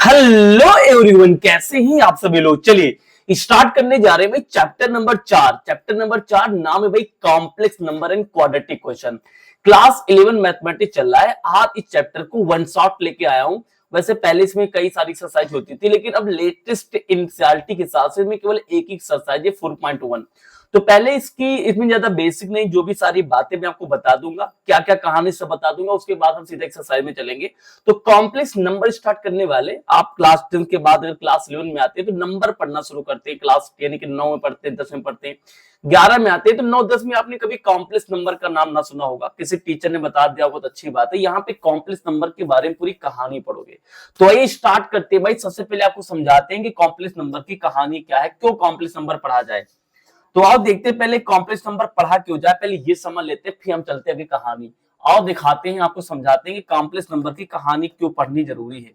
Hello everyone, कैसे हैं आप सभी लोग। चलिए स्टार्ट करने जा रहे हैं भाई चैप्टर नंबर 4। चैप्टर नंबर 4 नाम है भाई complex number and quadratic question. Class 11 mathematics चल रहा है। आज इस चैप्टर को वन शॉट लेके आया हूं। वैसे पहले इसमें कई सारी एक्सरसाइज होती थी, लेकिन अब लेटेस्ट एनसीईआरटी के हिसाब से इसमें केवल एक ही एक्सरसाइज है 4.1। तो पहले इसमें ज्यादा बेसिक नहीं, जो भी सारी बातें मैं आपको बता दूंगा, क्या क्या कहानी सब बता दूंगा, उसके बाद हम सीधा एक्सरसाइज में चलेंगे। तो कॉम्प्लेक्स नंबर स्टार्ट करने वाले आप क्लास 10 के बाद अगर क्लास 11 में आते हैं तो नंबर पढ़ना शुरू करते हैं। क्लास यानी कि 9 में पढ़ते हैं, 10 में पढ़ते हैं, 11 में आते हैं तो 9-10 में आपने कभी कॉम्प्लेक्स नंबर का नाम ना सुना होगा, किसी टीचर ने बता दिया होगा तो अच्छी बात है। यहाँ पे कॉम्प्लेक्स नंबर के बारे में पूरी कहानी पढ़ोगे। तो ये स्टार्ट करते हैं भाई। सबसे पहले आपको समझाते हैं कि कॉम्प्लेक्स नंबर की कहानी क्या है, क्यों कॉम्प्लेक्स नंबर पढ़ा जाए। तो आओ देखते हैं पहले कॉम्प्लेक्स नंबर पढ़ा क्यों जाए, पहले ये समझ लेते हैं, फिर हम चलते हैं अभी कहानी। आओ दिखाते हैं, आपको समझाते हैं कि कॉम्प्लेक्स नंबर की कहानी क्यों पढ़नी जरूरी है।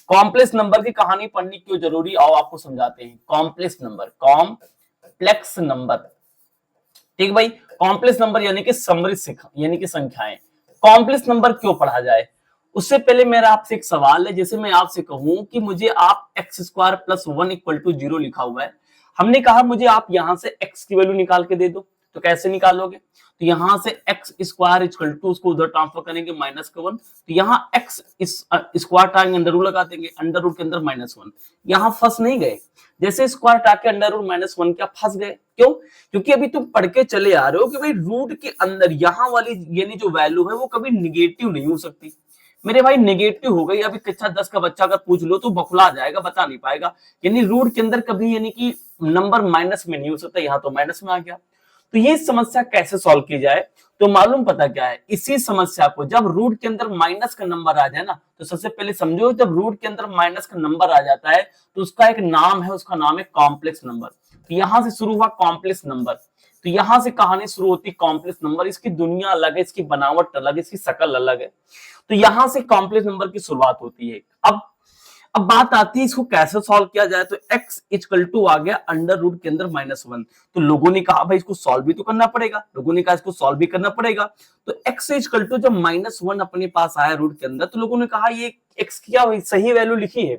कॉम्प्लेक्स नंबर की कहानी पढ़नी क्यों जरूरी, आओ आपको समझाते हैं। कॉम्प्लेक्स नंबर, ठीक भाई। कॉम्प्लेक्स नंबर यानी कि यानी कि संख्याएं। कॉम्प्लेक्स नंबर क्यों पढ़ा जाए, उससे पहले मेरा आपसे एक सवाल है। जैसे मैं आपसे कहूं कि मुझे आप x² + 1 = 0 लिखा हुआ है, हमने कहा मुझे आप यहां से x की वैल्यू निकाल के दे दो, तो कैसे निकालोगे। तो यहां से x² = उसको उधर ट्रांसफर करेंगे -1, तो यहाँ x square time under root लगा देंगे, अंडर रूट के अंदर -1। यहाँ फंस नहीं गए, जैसे स्क्वायर टाक के अंडर रूट -1 क्या फंस गए, क्यों? क्योंकि अभी तुम पढ़ के चले आ रहे हो कि भाई रूट के अंदर यहाँ वाली यानी जो वैल्यू है वो कभी निगेटिव नहीं हो सकती। मेरे भाई नेगेटिव हो गई, अभी कक्षा 10 का बच्चा अगर पूछ लो तो बखुला जाएगा, बता नहीं पाएगा। यानी रूट के अंदर कभी यानी कि नंबर माइनस में नहीं हो सकता, यहाँ तो माइनस में आ गया। तो ये समस्या कैसे सॉल्व की जाए, तो मालूम पता क्या है, इसी समस्या को जब रूट के अंदर माइनस का नंबर आ जाए ना, तो सबसे पहले समझो जब रूट के अंदर माइनस का नंबर आ जाता है तो उसका एक नाम है, उसका नाम है कॉम्प्लेक्स नंबर। तो यहां से शुरू हुआ कॉम्प्लेक्स नंबर, तो यहां से कहानी शुरू होती कॉम्प्लेक्स नंबर। इसकी दुनिया अलग है, इसकी बनावट अलग है, इसकी शक्ल अलग है। तो यहां से कॉम्प्लेक्स नंबर की शुरुआत होती है। अब बात आती है इसको कैसे सॉल्व किया जाए। तो x = आ गया अंडर रूट के अंदर -1। तो लोगों ने कहा भाई इसको सॉल्व भी तो करना पड़ेगा, लोगों ने कहा इसको सॉल्व भी करना पड़ेगा। तो x = जब -1 अपने पास आया रूट के अंदर, तो लोगों ने कहा ये x की क्या सही वैल्यू लिखी है।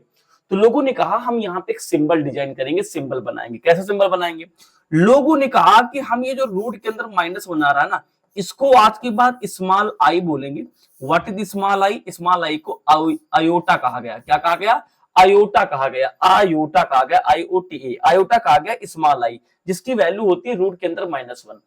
तो लोगों ने कहा हम यहाँ पे एक सिंबल डिजाइन करेंगे, सिंबल बनाएंगे। कैसे सिंबल बनाएंगे, लोगों ने कहा कि हम ये जो रूट के अंदर माइनस बना रहा है ना, इसको आज के बाद स्मॉल आई बोलेंगे। What is small I, small I को आयोटा कहा गया। क्या कहा गया, आयोटा कहा गया, आयोटा कहा गया, IOTA, आयोटा कहा गया स्मॉल आई, जिसकी वैल्यू होती है रूट के अंदर -1।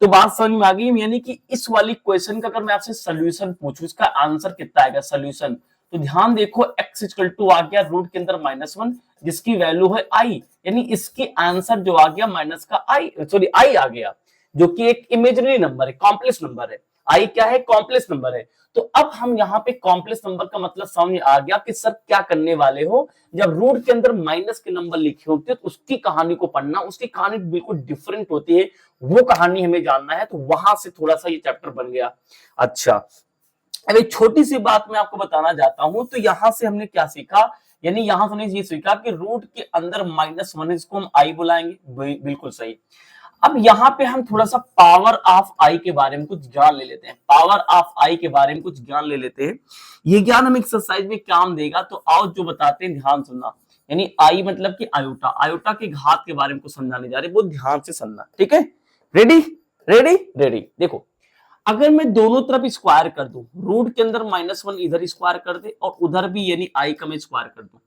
तो बात समझ में आ गई। यानी कि इस वाली क्वेश्चन का अगर मैं आपसे सोल्यूशन पूछूं, इसका आंसर कितना आएगा सोल्यूशन, तो ध्यान देखो x = आ गया रूट के अंदर -1, जिसकी वैल्यू है i, यानी इसकी आंसर जो आ गया माइनस का i आ गया, जो कि एक इमेजिनरी नंबर है, कॉम्प्लेक्स नंबर है। i क्या है, कॉम्प्लेक्स नंबर है। तो अब हम यहाँ पे कॉम्प्लेक्स नंबर का मतलब समझ आ गया कि सर क्या करने वाले हो, जब रूट के अंदर माइनस के नंबर लिखे होते हैं तो उसकी कहानी को पढ़ना, उसकी कहानी बिल्कुल डिफरेंट होती है, वो कहानी हमें जानना है। तो वहां से थोड़ा सा ये चैप्टर बन गया। अच्छा, अब एक छोटी सी बात मैं आपको बताना चाहता हूं। तो यहां से हमने क्या सीखा, यानी यहां से हमने ये सीखा कि रूट के अंदर -1 है, इसको हम आई बुलाएंगे, बिल्कुल सही। अब यहाँ पे हम थोड़ा सा पावर ऑफ आई के बारे में कुछ ज्ञान ले लेते हैं, पावर ऑफ आई के बारे में कुछ ज्ञान ले लेते हैं। ये ज्ञान हम एक्सरसाइज में काम देगा। तो आओ जो बताते हैं ध्यान सुनना। यानी आई मतलब कि आयोटा, आयोटा के घात के बारे में कुछ समझाने जा रहे हैं, बहुत ध्यान से सुनना, ठीक है। Ready ready ready. देखो, अगर मैं दोनों तरफ स्क्वायर कर दूं, रूट के अंदर -1 इधर स्क्वायर कर दे और उधर भी यानी आई का मैं स्क्वायर कर दूं,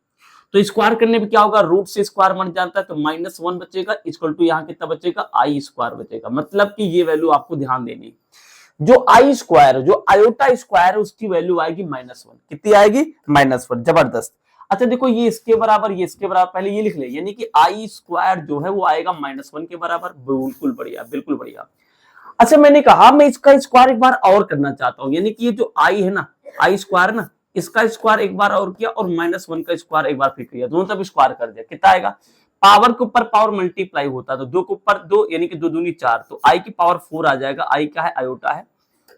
तो स्क्वायर करने पे क्या होगा, रूट से स्क्वायर बन जाता है, तो -1 बचेगा = यहाँ कितना बचेगा, i² बचेगा। मतलब कि ये वैल्यू आपको ध्यान देनी, जो i², जो आयोटा स्क्वायर है उसकी वैल्यू आएगी -1। कितनी आएगी, -1। जबरदस्त। अच्छा देखो, ये इसके बराबर, ये इसके बराबर, पहले ये लिख ले, यानी कि i² जो है वो आएगा -1 के बराबर। बिल्कुल बढ़िया, बिल्कुल बढ़िया। अच्छा, मैंने कहा मैं इसका स्क्वायर एक बार और करना चाहता हूं, यानी कि ये जो i है ना, i² ना, इसका स्क्वायर एक बार और किया और -1 का स्क्वायर एक बार फिर किया, दोनों तरफ स्क्वायर कर दिया, कितना आएगा, पावर के ऊपर पावर मल्टीप्लाई होता है, तो 2 के ऊपर 2 यानी कि 2 दूनी 4, तो i की पावर 4 आ जाएगा। i क्या है, आयोटा है,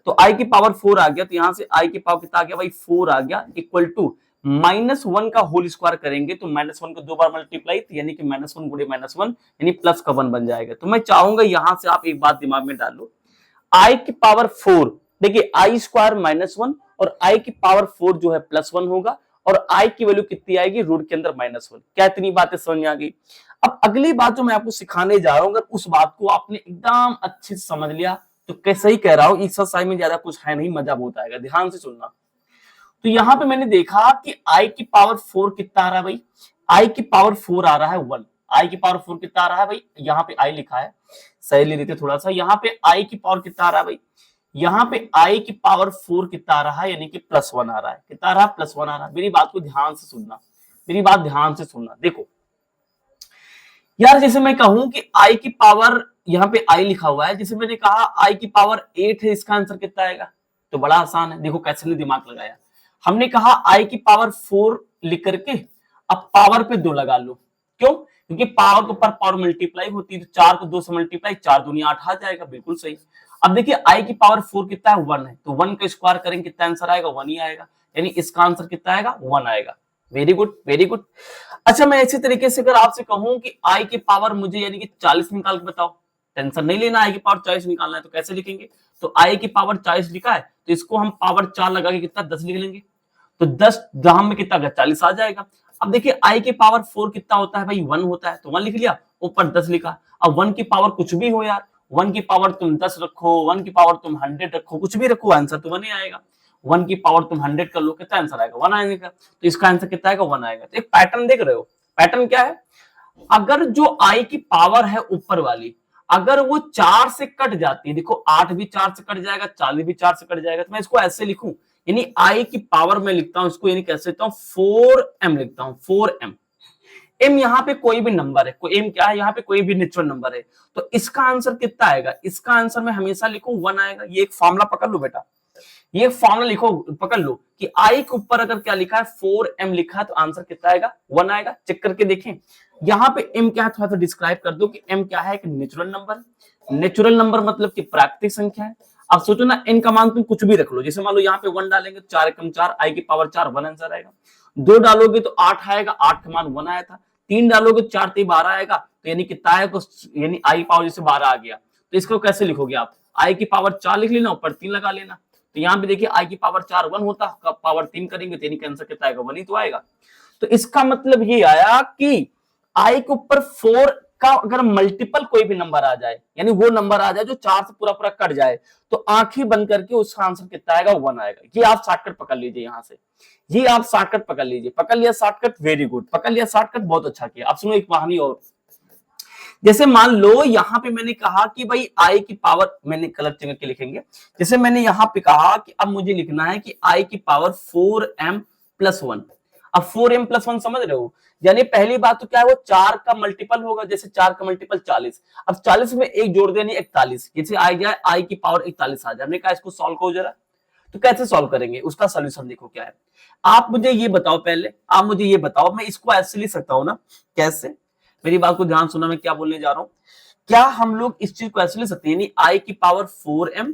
तो i की पावर 4 आ गया। तो यहां से i की पावर कितना आ गया भाई, 4 आ गया, इक्वल टू -1 का होल स्क्वायर करेंगे तो -1 को 2 बार मल्टीप्लाई, यानी कि -1 गुणे -1 यानी प्लस का 1 बन जाएगा। तो मैं चाहूंगा यहां से आप एक बात दिमाग में डालो, i की पावर 4, देखिए i² -1 और i की पावर 4 जो है +1 होगा, और आई की वैल्यू कितनी आएगी, रूट के अंदर -1। क्या इतनी बातें समझ में आ गई? अब अगली बात जो मैं आपको सिखाने जा रहा हूं, अगर उस बात को आपने एकदम अच्छे से समझ लिया तो कैसे ही कह रहा हूं, एक्सरसाइज में ज्यादा कुछ है नहीं, मजा बहुत आएगा, ध्यान से सुनना। तो यहां पे मैंने देखा कि आई की पावर 4 कितना आ रहा है भाई, आई की पावर 4 आ रहा है 1। आई की पावर 4 कितना आ रहा है भाई, यहाँ पे आई लिखा है, सही ले लेते थोड़ा सा। यहाँ पे आई की पावर कितना आ रहा है भाई, यहाँ पे आई की पावर 4 कितना आ रहा है, यानी कि +1 आ रहा है। कितना आ रहा है, +1 आ रहा है। मेरी बात को ध्यान से सुनना, मेरी बात ध्यान से सुनना। देखो यार, जैसे मैं कहूं कि आई की पावर, यहाँ पे आई लिखा हुआ है, जैसे मैंने कहा आई की पावर 8 है, इसका आंसर कितना आएगा? तो बड़ा आसान है, देखो कैसे दिमाग लगाया। हमने कहा आई की पावर 4 लिख करके अब पावर पे 2 लगा लो। क्यों? क्योंकि पावर के ऊपर पावर मल्टीप्लाई होती है, तो 4 को 2 से मल्टीप्लाई, 4 दूनी 8 आ जाएगा, बिल्कुल सही। अब देखिए आई की पावर 4 कितना है, 1 है, तो 1 का स्क्वायर करेंगे कितना आंसर आएगा, 1 ही आएगा, यानी इसका आंसर कितना आएगा, 1 आएगा। Very good, very good. अच्छा, मैं इसी तरीके से अगर आपसे कहूं कि आई की पावर मुझे यानी कि 40 निकाल के बताओ, टेंशन नहीं लेना, आई की पावर 40 निकालना है तो कैसे लिखेंगे? तो आई की पावर 40 लिखा है, तो इसको हम पावर 4 लगा के कितना 10 लिख लेंगे, तो 10 दहम में कितना गया, 40 आ जाएगा। अब देखिए आई की पावर 4 कितना होता है भाई, 1 होता है, तो 1 लिख लिया, ऊपर 10 लिखा। अब 1 की पावर कुछ भी हो यार, 1 की पावर तुम 10 रखो, 1 की पावर तुम 100 रखो, कुछ भी रखो, आंसर तो 1 ही आएगा। 1 की पावर तुम 100 कर लो, कितना आंसर आएगा, 1 आएगा। तो इसका आंसर कितना आएगा, 1 आएगा। तो एक पैटर्न देख रहे हो, पैटर्न क्या है, अगर जो आई की पावर है ऊपर वाली, अगर वो 4 से कट जाती है, देखो 8 भी 4 से कट जाएगा, 40 भी 4 से कट जाएगा, तो मैं इसको ऐसे लिखूं, यानी आई की पावर में लिखता हूं इसको, यानी कैसे लिखता हूं, 4m लिखता हूं, 4m। m यहाँ पे कोई भी नंबर है, कोई m क्या है, यहाँ पे कोई भी नेचुरल नंबर है, तो इसका आंसर कितना आएगा, इसका आंसर मैं हमेशा लिखूं 1 आएगा। ये एक फॉर्मूला पकड़ लो बेटा, ये फॉर्मूला लिखो, पकड़ लो कि आई के ऊपर अगर क्या लिखा है, 4m लिखा है, तो आंसर कितना आएगा, 1 आएगा। चेक करके देखें, यहाँ पे m क्या है, थोड़ा सा डिस्क्राइब कर दो कि m क्या है, एक नेचुरल नंबर। नेचुरल नंबर मतलब कि प्राकृतिक संख्या है। अब सोचो ना, n का मान तुम कुछ भी रख लो, जैसे मान लो यहाँ पे 1 डालेंगे, 4 एकम 4, आई की पावर 4, 1 आंसर आएगा। 2 डालोगे तो 8 आएगा, 8 का मान 1 आया था। 3 डालोगे 4 3 12 आएगा, तो यानी कितना आएगा, यानी आई पावर जैसे 12 आ गया, तो इसको कैसे लिखोगे आप, आई की पावर 4 लिख लेना, ऊपर 3 लगा लेना। तो यहाँ पे देखिए आई की पावर 4 1 होता, पावर 3 करेंगे तो यानी आंसर कितना आएगा, 1 ही तो आएगा। तो इसका मतलब ये आया कि आई के ऊपर 4 का अगर मल्टीपल कोई भी नंबर आ जाए, यानी वो नंबर आ जाए जो 4 से पूरा पूरा कट जाए, तो आंखें बंद करके उसका आंसर कितना आएगा, 1 आएगा। ये आप शॉर्टकट पकड़ लीजिए, यहां से ये आप शॉर्टकट पकड़ लीजिए। पकड़ लिया शॉर्टकट, वेरी गुड, पकड़ लिया शॉर्टकट, बहुत अच्छा किया। अब सुनो एक कहानी और, जैसे मान लो यहाँ पे मैंने कहा कि भाई आई की पावर, मैंने कलर चेंज करके लिखेंगे, जैसे मैंने यहाँ पे कहा कि अब मुझे लिखना है कि आई की पावर 4m + 1। अब 4m + 1 समझ रहे हो, यानी पहली बात तो क्या है, वो 4 का मल्टीपल होगा, जैसे 4 का मल्टीपल 40। अब 40 में एक जोड़ देनी 41, जैसे आ जाए आई की पावर 41 आ जाए। हमने कहा इसको सॉल्व करो जरा, तो कैसे सॉल्व करेंगे, उसका सोल्यूशन देखो क्या है। आप मुझे ये बताओ, पहले आप मुझे ये बताओ, मैं इसको ऐसे लिख सकता हूं ना, कैसे, मेरी बात को ध्यान सुना, मैं क्या बोलने जा रहा हूं। क्या हम लोग इस चीज को ऐसे लिख सकते हैं, यानी आई की पावर 4m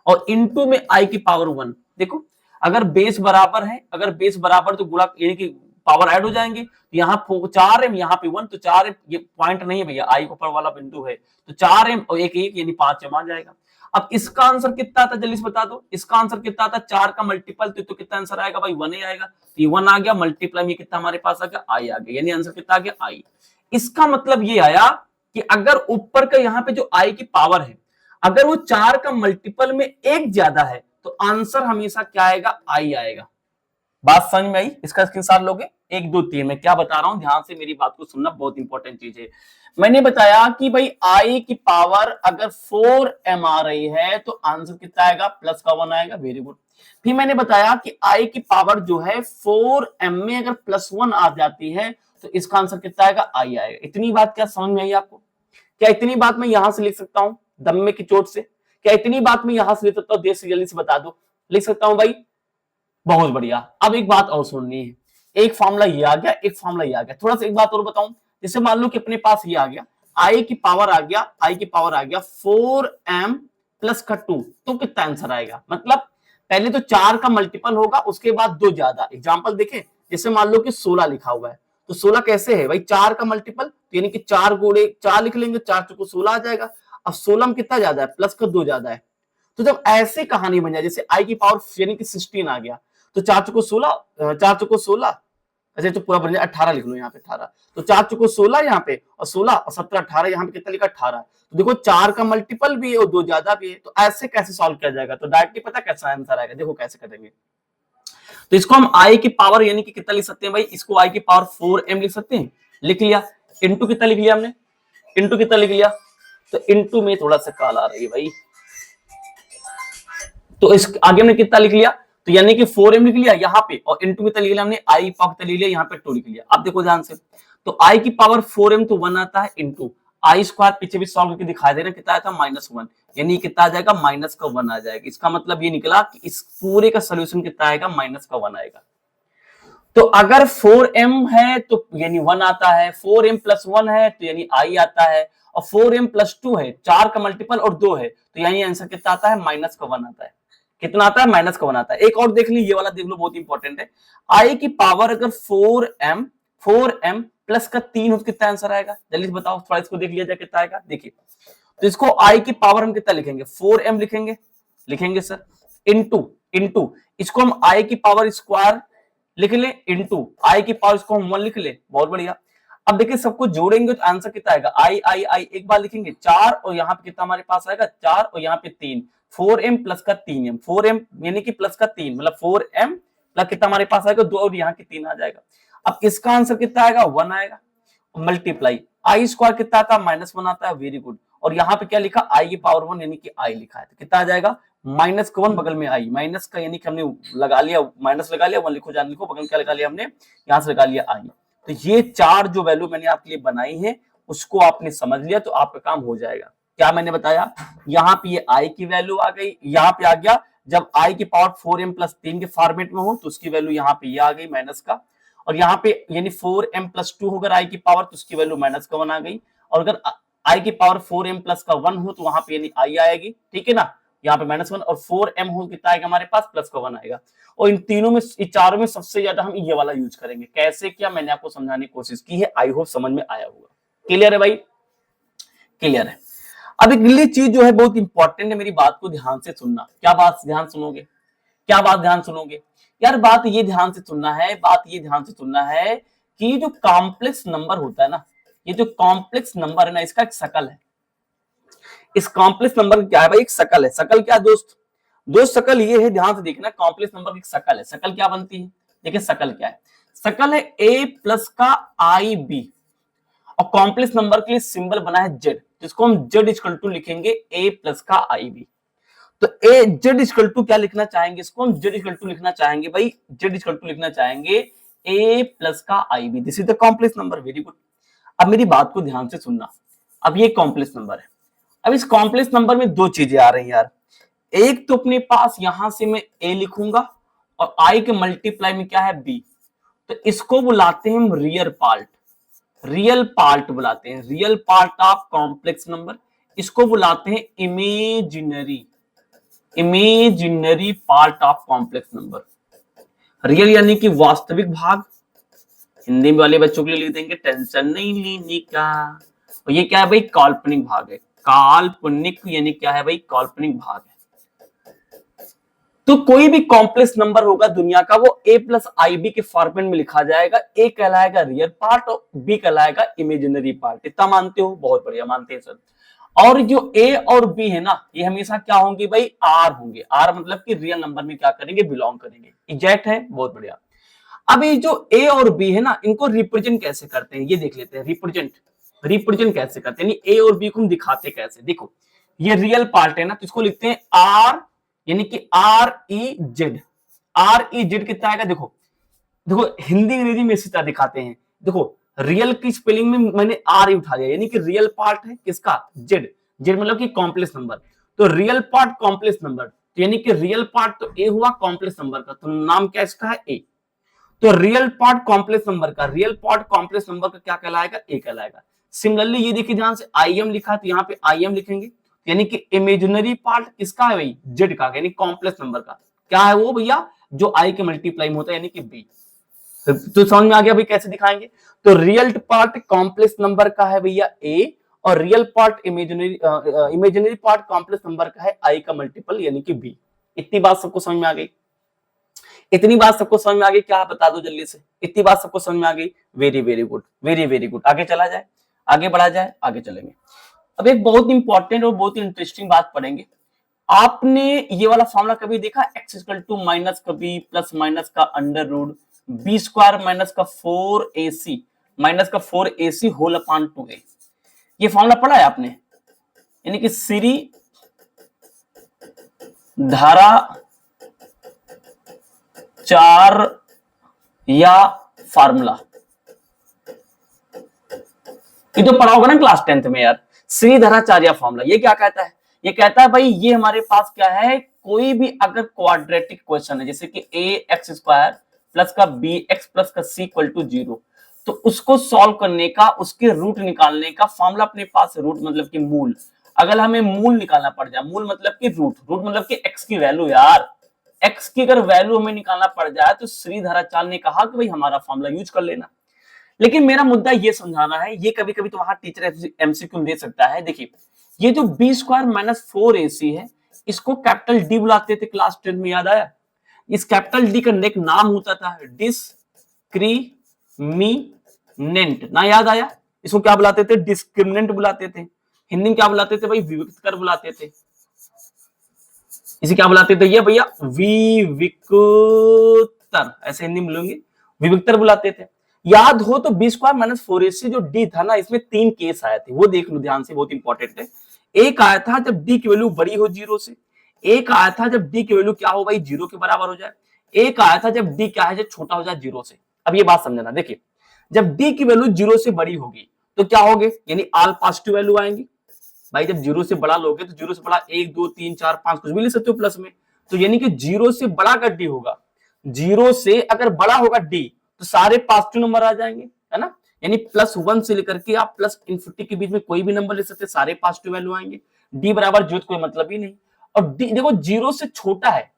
और इनटू में आई की पावर 1। देखो अगर बेस बराबर है, अगर बेस बराबर तो गुणा, यानी कि पावर ऐड हो जाएंगे, यहाँ 4m, यहाँ पे 1, तो 4m, ये पॉइंट नहीं है भैया, आई के ऊपर वाला बिंदु है, तो 4m और 1 1 यानी 5m आ जाएगा। अब इसका आंसर कितना आता, जल्दी से बता दो, इसका आंसर कितना आता, 4 का मल्टीपल, तो कितना आंसर आएगा भाई, 1 ही आएगा। तो ये 1 आ गया, मल्टीप्लाई में कितना हमारे पास आ गया, आई आ गया, यानी आंसर कितना आ गया, आई। इसका मतलब ये आया कि अगर ऊपर का यहाँ पे जो आई की पावर है, अगर वो 4 का मल्टीपल में 1 ज्यादा है, तो आंसर हमेशा क्या आएगा, आई आएगा। बात समझ में आई, इसका स्क्रीनशॉट लोगे, 1 2 3 मैं क्या बता रहा हूं, ध्यान से मेरी बात को सुनना, बहुत इंपॉर्टेंट चीज है। मैंने बताया कि भाई आई की पावर अगर 4m आ रही है, तो आंसर कितना आएगा, प्लस का 1 आएगा, वेरी गुड। फिर मैंने बताया कि आई की पावर जो है 4m में अगर +1 आ जाती है, तो इसका आंसर कितना आएगा, आई आएगा। इतनी बात क्या समझ में आई आपको? क्या इतनी बात मैं यहां से लिख सकता हूं दम में की चोट से? क्या इतनी बात मैं यहां से लिख सकता हूं, देर से जल्दी से बता दो, लिख सकता हूं भाई? बहुत बढ़िया। अब एक बात और सुननी है, एक फॉर्मूला ये आ गया, एक फॉर्मूला ये आ गया, थोड़ा सा एक बात और बताऊं, जैसे मान लो कि अपने पास ये आ गया, आई की पावर आ गया, आई की पावर आ गया 4m + 2, तो कितना आंसर आएगा, मतलब पहले तो 4 का मल्टीपल होगा, उसके बाद 2 ज्यादा। एग्जांपल देखें, जैसे मान लो कि 16 लिखा हुआ है, तो 16 कैसे है भाई, 4 का मल्टीपल, यानी कि 4 गुणे 4 लिख लेंगे, 4 चौको 16 आ जाएगा। अब 16 में कितना ज्यादा है, प्लस का 2 ज्यादा है। तो जब ऐसे कहानी बन जाए, जैसे आई की पावर यानी कि 16 आ गया, तो 4 चौको 16, 4 चौको 16, अच्छा तो पूरा बन जाए 18 लिख लो यहाँ पे 18, तो 4 चौको 16 यहाँ पे और 16 और 17 18, यहाँ पे कितना लिखा 18। तो देखो 4 का मल्टीपल भी है और 2 ज्यादा भी है, तो ऐसे कैसे सॉल्व किया जाएगा? तो डायरेक्टली पता कैसा आंसर आएगा, देखो कैसे करेंगे। तो इसको हम आई की पावर यानी कि कितना लिख सकते हैं भाई, इसको आई की पावर 4m लिख सकते हैं, लिख लिया। इंटू कितना लिख लिया हमने, इंटू कितना लिख लिया, तो इंटू में थोड़ा सा काल आ रही है भाई, तो इस आगे हमने कितना लिख लिया, तो यानी कि 4m लिख लिया यहाँ पे, और इंटू कितना लिख लिया हमने, आई पावर कितना लिख लिया यहाँ पे 2 लिख लिया। अब देखो ध्यान से, तो आई की पावर 4m तो 1 आता है, इंटू आई स्क्वायर पीछे भी सॉल्व करके दिखाई दे रहा है कितना आया था -1, यानी कितना आ जाएगा -1 आ जाएगा। इसका मतलब ये निकला कि इस पूरे का सोल्यूशन कितना आएगा, -1 आएगा। तो अगर 4m है तो यानी 1 आता है, 4m + 1 है तो यानी i आता है, और 4m + 2 है, 4 का मल्टीपल और 2 है, तो यानी आंसर कितना आता है, -1 आता है। कितना आता है, -1 आता है। एक और देख ली, ये वाला देख लो, बहुत इंपॉर्टेंट है। i की पावर अगर 4m प्लस का 3 हो तो कितना आंसर आएगा, जल्दी बताओ, थोड़ा इसको देख लिया जाए कितना आएगा। देखिए, तो इसको i की पावर हम कितना लिखेंगे, 4m लिखेंगे, लिखेंगे सर, इंटू इसको हम i की पावर स्क्वायर लिख ले, इंटू आई की पावर इसको हम 1 लिख ले, बहुत बढ़िया। अब देखिए सबको जोड़ेंगे तो आंसर कितना आएगा, आई एक बार लिखेंगे 4, और यहाँ पे कितना हमारे पास आएगा 4, और यहाँ पे 3, 4m प्लस का 3m, 4m यानी कि प्लस का 3 मतलब 4m प्लस कितना हमारे पास आएगा 2, और यहाँ की 3 आ जाएगा। अब इसका आंसर कितना आएगा, 1 आएगा, मल्टीप्लाई आई स्क्वायर कितना आता है, -1 आता है, वेरी गुड। और यहाँ पे क्या लिखा, आई की पावर 1 यानी कि आई लिखा है, तो कितना आ जाएगा, -1 बगल में आई, माइनस का यानी कि हमने लगा लिया, माइनस लगा लिया, 1 लिखो, जान लिखो, बगल क्या लगा लिया हमने, यहाँ से लगा लिया आई। तो ये 4 जो वैल्यू मैंने आपके लिए बनाई है उसको आपने समझ लिया तो आपका काम हो जाएगा। क्या मैंने बताया, यहाँ पे ये आई की वैल्यू आ गई, यहाँ पे आ गया, जब आई की पावर 4m + 3 के फॉर्मेट में हो तो उसकी वैल्यू यहाँ पे ये आ गई माइनस का, और यहाँ पे यानी 4m + 2 होगा आई की पावर तो उसकी वैल्यू -1 आ गई, और अगर आई की पावर 4m + का 1 हो तो वहां पे यानी आई आएगी, ठीक है ना, यहाँ पे -1, और 4m हो कितना आएगा हमारे पास, +1 आएगा। और इन तीनों में, इन चारों में सबसे ज्यादा हम ये वाला यूज करेंगे। कैसे किया मैंने आपको समझाने की कोशिश की है, आई होप समझ में आया होगा। क्लियर है भाई, क्लियर है। अब एक अगली चीज जो है बहुत इंपॉर्टेंट है, मेरी बात को ध्यान से सुनना। क्या बात ध्यान सुनोगे, क्या बात ध्यान सुनोगे यार, बात ये ध्यान से सुनना है, बात ये ध्यान से सुनना है कि ये जो कॉम्प्लेक्स नंबर होता है ना, ये जो कॉम्प्लेक्स नंबर है ना, इसका एक शकल है। इस कॉम्प्लेक्स नंबर क्या है भाई, एक शकल है। शकल क्या दोस्त, शकल ये है, ध्यान से देखना, कॉम्प्लेक्स नंबर की शकल है। शकल क्या बनती है, देखिए शकल क्या है, शकल है a+ का IB, और कॉम्प्लेक्स नंबर के लिए सिंबल बना है Z, जिसको हम Z = लिखेंगे a+ का IB। तो Z क्या लिखना चाहेंगे, इसको हम Z लिखना चाहेंगे भाई, Z लिखना चाहेंगे a+ का IB, this is the complex number, very good. अब मेरी बात को ध्यान से सुनना, अब ये कॉम्प्लेक्स नंबर है। अब इस कॉम्प्लेक्स नंबर में 2 चीजें आ रही हैं यार, एक तो अपने पास यहां से मैं a लिखूंगा, और i के मल्टीप्लाई में क्या है b, तो इसको बुलाते हैं हम रियल पार्ट, रियल पार्ट बुलाते हैं, real part of complex number. इसको बुलाते हैं imaginary, imaginary part of complex number. Real यानी कि वास्तविक भाग, हिंदी में वाले बच्चों के लिए लिख देंगे टेंशन नहीं लेने का। और ये क्या है भाई, काल्पनिक भाग है, काल्पनिक यानी क्या है भाई, काल्पनिक भाग है। तो कोई भी कॉम्प्लेक्स नंबर होगा दुनिया का, वो a+ IB के फॉर्मेट में लिखा जाएगा, a कहलाएगा रियल पार्ट और b कहलाएगा इमेजिनरी पार्ट। इतना मानते हो, बहुत बढ़िया, मानते हैं सर। और जो a और b है ना, ये हमेशा क्या होंगे भाई, r होंगे, r मतलब कि रियल नंबर में क्या करेंगे, बिलोंग करेंगे। एग्जैक्ट है, बहुत बढ़िया। अब ये जो a और b है ना, इनको रिप्रेजेंट कैसे करते हैं ये देख लेते हैं। रिप्रेजेंट कैसे करते हैं, a और b को हम दिखाते कैसे, देखो ये रियल पार्ट है ना, तो इसको लिखते हैं r यानी कि REZ, REZ कितना आएगा, देखो देखो हिंदी अंग्रेजी में इसी तरह दिखाते हैं। देखो रियल की स्पेलिंग में मैंने आर ही उठा लिया, यानी कि रियल पार्ट है किसका, जेड, जेड मतलब कि कॉम्प्लेक्स नंबर। तो रियल पार्ट कॉम्प्लेक्स नंबर, तो यानी कि रियल पार्ट तो ए हुआ कॉम्प्लेक्स नंबर का, तो नाम क्या इसका है, ए। तो रियल पार्ट कॉम्प्लेक्स नंबर का, रियल पार्ट कॉम्प्लेक्स नंबर का क्या कहलाएगा, ए कहलाएगा। सिमिलरली ये देखिए ध्यान से, आईएम लिखा है तो यहाँ पे आईएम लिखेंगे, यानी कि इमेजिनरी पार्ट किसका है भाई, जेड का, यानी कॉम्प्लेक्स नंबर का। क्या है वो भैया, जो आई के मल्टीप्लाई में होता है, यानी कि बी। तो समझ में आ गया भाई कैसे दिखाएंगे। तो रियल पार्ट कॉम्प्लेक्स नंबर का है भैया ए, और real part imaginary part complex number का है आई का मल्टीपल यानी कि बी। इतनी बात सबको समझ में आ गई। इतनी बात सबको समझ में आ गई क्या? बता दो जल्दी से, इतनी बात सबको समझ में आ गई? Very very good, very very good. आगे चला जाए, आगे बढ़ा जाए, आगे चलेंगे। अब एक बहुत इंपॉर्टेंट और बहुत इंटरेस्टिंग बात पढ़ेंगे। आपने ये वाला फॉर्मूला कभी देखा? एक्स इक्वल टू माइनस कभी प्लस माइनस का under root B square minus का 4ac माइनस का 4ac होल अपॉन 2a। ये फॉर्मूला पढ़ा है आपने? यानी कि सीरी धारा चार या फार्मूला, ये तो पढ़ा होगा ना क्लास 10th में यार। सीरी धारा चार या फार्मूला, ये क्या कहता है? ये कहता है भाई ये हमारे पास क्या है, कोई भी अगर क्वाड्रेटिक क्वेश्चन है जैसे कि ए एक्स स्क्वायर प्लस का बी एक्स प्लस का सी इक्वल टू 0, तो उसको सॉल्व करने का, उसके रूट निकालने का फॉर्मूला अपने पास है। रूट मतलब कि मूल, अगर हमें मूल निकालना पड़ जाए, मूल मतलब कि रूट, रूट मतलब कि एक्स की वैल्यू यार, एक्स की अगर वैल्यू हमें निकालना पड़ जाए तो श्री धाराचार्य ने कहा कि भाई हमारा फॉर्मूला यूज कर लेना। लेकिन मेरा मुद्दा ये समझाना है, ये कभी कभी तुम्हारा टीचर एमसीक्यू दे सकता है। देखिए ये जो बी स्क्वायर माइनस 4ac है, इसको कैपिटल डी बुलाते थे क्लास 10 में, याद आया? इस कैपिटल डी का एक नाम होता था डिस्क्रिमिनेंट, ना याद आया? इसको क्या बुलाते थे? डिस्क्रिमिनेंट बुलाते थे। हिंदी में क्या बुलाते थे भाई? विविक्तर बुलाते थे। इसे क्या बुलाते थे ये भैया? विविक्तर, ऐसे हिंदी में बोलेंगे, विविक्तर बुलाते थे। याद हो तो बी स्क्वायर माइनस 4ac जो डी था ना, इसमें 3 केस आए थे, वो देख लो ध्यान से, बहुत इंपॉर्टेंट है। एक आया था जब डी की वैल्यू बड़ी हो 0 से, एक आया था जब डी की वैल्यू क्या हो भाई? 0 के बराबर हो जाए, एक आया था जब डी क्या है, जब छोटा हो जाए 0 से। अब ये बात समझना, देखिए जब डी की वैल्यू 0 से बड़ी होगी तो क्या होगे? यानी ऑल पॉजिटिव वैल्यू आएंगी भाई। जब 0 से बड़ा लोगे तो 0 से बड़ा 1 2 3 4 5 कुछ भी ले सकते हो प्लस में, तो यानी कि 0 से बड़ा अगर डी होगा, 0 से अगर बड़ा होगा डी, तो सारे पॉजिटिव नंबर आ जाएंगे, है ना? यानी +1 से लेकर के आप +∞ के बीच में कोई भी नंबर ले सकते, सारे पॉजिटिव वैल्यू आएंगे। डी बराबर 0 कोई मतलब ही नहीं। और डी देखो 0 से छोटा है,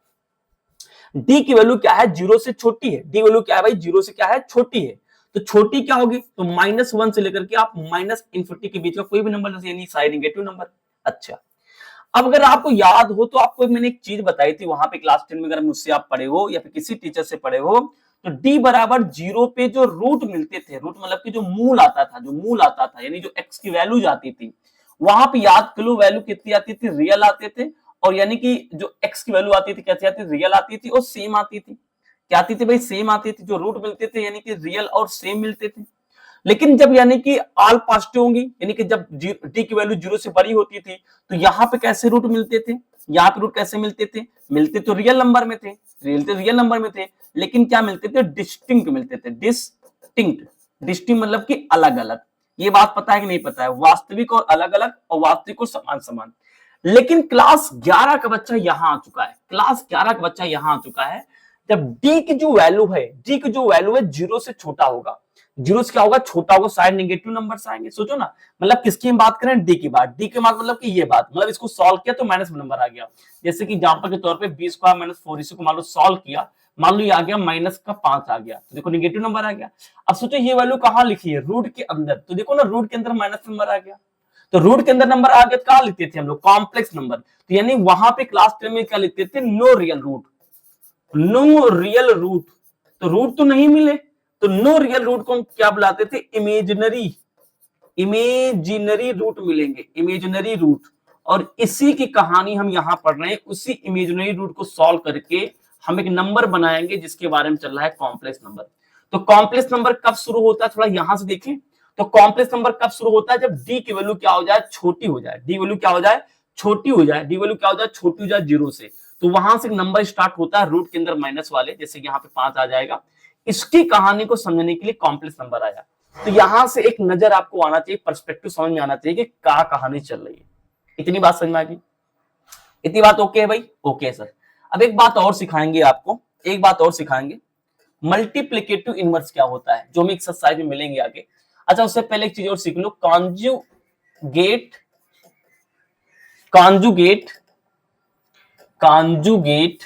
डी की वैल्यू क्या है? 0 से छोटी है। डी वैल्यू क्या है भाई? 0 से क्या है? छोटी है। तो छोटी क्या होगी? तो -1 से लेकर के आप -∞ के बीच का कोई भी नंबर, यानी सारे नेगेटिव नंबर। अच्छा, अब अगर आपको याद हो तो आपको मैंने एक चीज बताई थी वहां पे क्लास 10 में, अगर मुझसे आप पढ़े हो या फिर किसी टीचर से पढ़े हो, तो डी बराबर 0 पे जो रूट मिलते थे, रूट मतलब कि जो मूल आता था, जो मूल आता था यानी जो एक्स की वैल्यू जाती थी, वहां पे याद कर लो वैल्यू कितनी आती थी? रियल आते थे। और यानी कि जो एक्स की वैल्यू आती थी कैसे आती थी? रियल आती थी और सेम आती थी। क्या आती थी भाई? सेम आती थी। जो रूट मिलते थे यानी कि रियल और सेम मिलते थे। लेकिन जब यानी कि ऑल पॉजिटिव होंगी, यानी कि जब डी की वैल्यू 0 से बड़ी होती थी, तो यहाँ पे कैसे रूट मिलते थे? यहाँ पे रूट कैसे मिलते थे? मिलते तो रियल नंबर में थे, रियल नंबर में थे, लेकिन क्या मिलते थे? डिस्टिंक्ट मिलते थे। डिस्टिंक्ट, डिस्टिंक्ट मतलब कि अलग अलग। ये बात पता है कि नहीं पता है? वास्तविक और अलग अलग, और वास्तविक और समान समान। लेकिन क्लास 11 का बच्चा यहां आ चुका है, क्लास 11 का बच्चा यहां आ चुका है जब डी की जो वैल्यू है, डी की जो वैल्यू है 0 से छोटा होगा, 0 से क्या होगा? छोटा होगा, सारे नेगेटिव नंबर्स आएंगे। सोचो ना, मतलब किसकी हम बात करें? डी की बात। डी के बाद मतलब कि ये बात, मतलब इसको सॉल्व किया तो माइनस नंबर आ गया। जैसे कि एग्जांपल के तौर पे बी स्क्वायर माइनस 4ac को मान लो सॉल्व किया, मान लो ये आ गया -5 आ गया, तो देखो नेगेटिव नंबर आ गया। अब सोचो ये वैल्यू कहां लिखी है? रूट के अंदर, तो देखो ना रूट के अंदर माइनस नंबर आ गया। तो रूट के अंदर नंबर आ गया तो कहां लिखते थे हम लोग? Complex number. तो यानी वहां पे क्लास 10 में क्या लिखते थे? No real root, no real root. तो रूट तो नहीं मिले, तो नो रियल रूट को हम क्या बुलाते थे? इमेजिनरी, इमेजिनरी रूट मिलेंगे, इमेजिनरी रूट। और इसी की कहानी हम यहां पढ़ रहे हैं। उसी इमेजिनरी रूट को सॉल्व करके हम एक नंबर बनाएंगे जिसके बारे में चल रहा है कॉम्प्लेक्स नंबर। तो कॉम्प्लेक्स नंबर कब शुरू होता है? थोड़ा यहां से देखें तो कॉम्प्लेक्स नंबर कब शुरू होता है? जब डी की वैल्यू क्या हो जाए? छोटी हो जाए। डी वैल्यू क्या हो जाए? छोटी हो जाए। डी वैल्यू क्या हो जाए? छोटी हो जाए 0 से। तो वहां से नंबर स्टार्ट होता है रूट के अंदर माइनस वाले, जैसे यहाँ पे 5 आ जाएगा। इसकी कहानी को समझने के लिए कॉम्प्लेक्स नंबर आया। तो यहां से एक नजर आपको आना चाहिए, पर्सपेक्टिव समझ में आना चाहिए कि क्या कहानी चल रही है। इतनी बात समझ में आ गई? इतनी बात ओके है भाई? Okay sir. अब एक बात और सिखाएंगे आपको, एक बात और सिखाएंगे, मल्टीप्लिकेटिव इनवर्स क्या होता है, जो हम एक्सरसाइज में मिलेंगे आगे। अच्छा, उससे पहले एक चीज और सीख लो, conjugate, conjugate, conjugate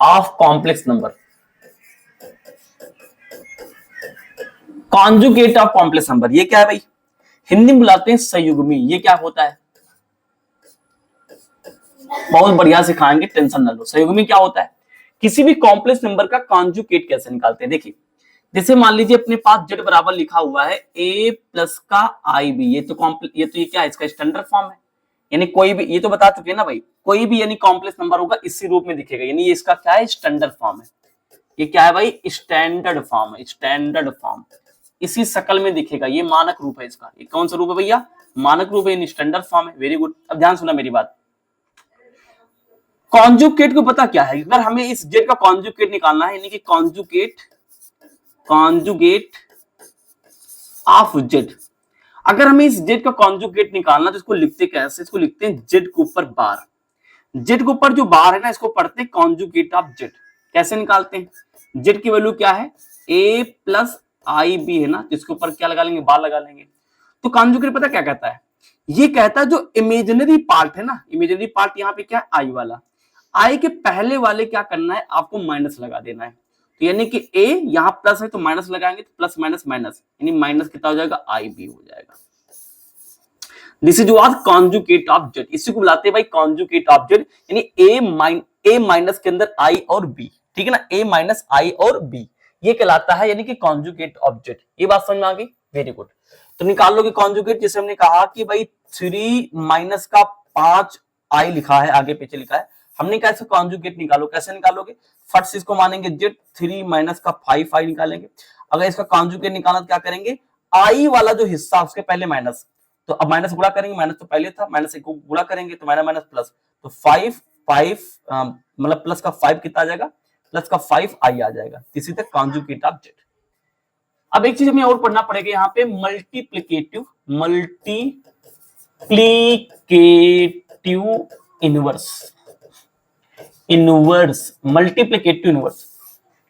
of complex number. Conjugate of complex number ये क्या है भाई? हिंदी में बुलाते हैं संयुग्मी। ये क्या होता है? बहुत बढ़िया सिखाएंगे, टेंशन ना लो। संयुग्मी क्या होता है? किसी भी कॉम्प्लेक्स नंबर का कॉन्जुगेट कैसे निकालते हैं, देखिए जैसे मान लीजिए अपने पास z बराबर लिखा हुआ है a प्लस का आई बी, ये क्या है, इसका स्टैंडर्ड फॉर्म है। यानी कोई भी, ये तो बता चुके हैं ना भाई, कोई भी यानी कॉम्प्लेक्स नंबर होगा इसी रूप में दिखेगा, यानी ये इसका क्या है, स्टैंडर्ड फॉर्म है। ये क्या है भाई, स्टैंडर्ड फॉर्म है, स्टैंडर्ड फॉर्म इसी शकल में दिखेगा, ये मानक रूप है इसका। ये कौन सा रूप है भैया, मानक रूप है, स्टैंडर्ड फॉर्म है। Very good. अब ध्यान सुना मेरी बात, कॉन्जुगेट को पता क्या है, अगर हमें इस जेड का कॉन्जुगेट निकालना है, यानी कि कॉन्जुगेट ऑफ जेड, अगर हमें इस जेड का कॉन्जुगेट निकालना तो इसको लिखते कैसे, इसको लिखते हैं जेड के ऊपर बार, जेड के ऊपर जो बार है ना इसको पढ़ते हैं कॉन्जुगेट ऑफ जेड। कैसे निकालते हैं, जेड की वैल्यू क्या है, a प्लस आई बी है ना, जिसके ऊपर क्या लगा लेंगे, बार लगा लेंगे। तो कॉन्जुगेट पता क्या कहता है, ये कहता है जो इमेजिनरी पार्ट है ना, इमेजिनरी पार्ट यहाँ पे क्या है, आई वाला, आई के पहले वाले क्या करना है, आपको माइनस लगा देना है। तो यानी कि a यहाँ प्लस है तो माइनस लगाएंगे, तो प्लस माइनस माइनस, यानी माइनस कितना हो जाएगा, आई बी हो जाएगा। This is what conjugate of Z, इसी को बुलाते हैं भाई कॉन्जुगेट ऑफ जेड, यानी a माइनस के अंदर i और b, ठीक है ना, a माइनस आई और b, ये कहलाता है यानी कि कॉन्जुगेट ऑफ जेड। ये बात समझ में आ गई, वेरी गुड। तो निकाल लोगे कॉन्जुगेट, जैसे हमने कहा कि भाई 3 माइनस का 5 आई लिखा है, आगे पीछे लिखा है, हमने कहा इसका कॉन्जुगेट निकालो। कैसे निकालोगे, फट से इसको मानेंगे जेड, 3 माइनस का 5 आई निकालेंगे। अगर इसका कॉन्जुगेट निकालना तो क्या करेंगे, आई वाला जो हिस्सा उसके पहले माइनस, तो अब माइनस गुणा करेंगे, माइनस तो पहले था, माइनस एक को गुणा करेंगे तो माइनस माइनस प्लस, तो 5 मतलब प्लस का 5 कितना आ जाएगा, प्लस का 5 आई आ जाएगा। इसी तरह कॉन्जुगेट ऑफ जेड। अब एक चीज हमें और पढ़ना पड़ेगा यहाँ पे, मल्टीप्लिकेटिव इनवर्स, मल्टीप्लिकेटिव इनवर्स,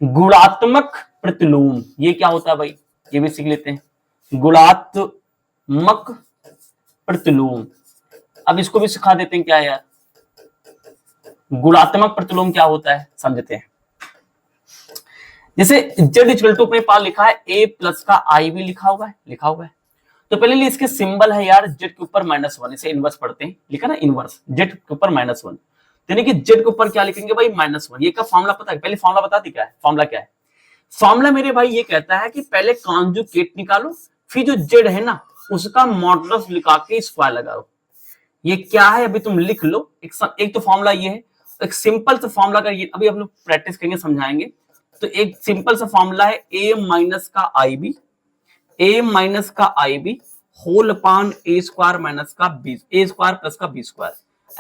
गुणात्मक प्रतिलोम, ये क्या होता है भाई, ये भी सीख लेते हैं, गुणात्मक प्रतिलोम। अब इसको भी सिखा देते हैं क्या है यार, गुणात्मक प्रतिलोम क्या होता है समझते हैं। जैसे जेड इक्वल टू अपने पास लिखा है a प्लस का आई भी लिखा हुआ है, तो पहले इसके सिंबल है यार जेड के ऊपर -1, इसे इनवर्स पढ़ते हैं, लिखा ना इनवर्स, जेड के ऊपर -1, यानी कि जेड के ऊपर क्या लिखेंगे भाई, -1। ये का फॉर्मूला पता है, पहले फॉर्मूला बता दी क्या है, फॉर्मूला क्या है, फॉर्मूला मेरे भाई ये कहता है कि पहले कॉन्जुगेट निकालो, फिर जो जेड है ना उसका मॉडुलस लिखा के स्क्वायर लगाओ। ये क्या है अभी तुम लिख लो, एक तो फॉर्मूला ये है, एक सिंपल सा फॉर्मूला का, ये अभी हम लोग प्रैक्टिस करेंगे, समझाएंगे। तो एक सिंपल सा फॉर्मूला है a माइनस का आई b whole upon a square minus का बी, a स्क्वायर प्लस का बी स्क्वायर।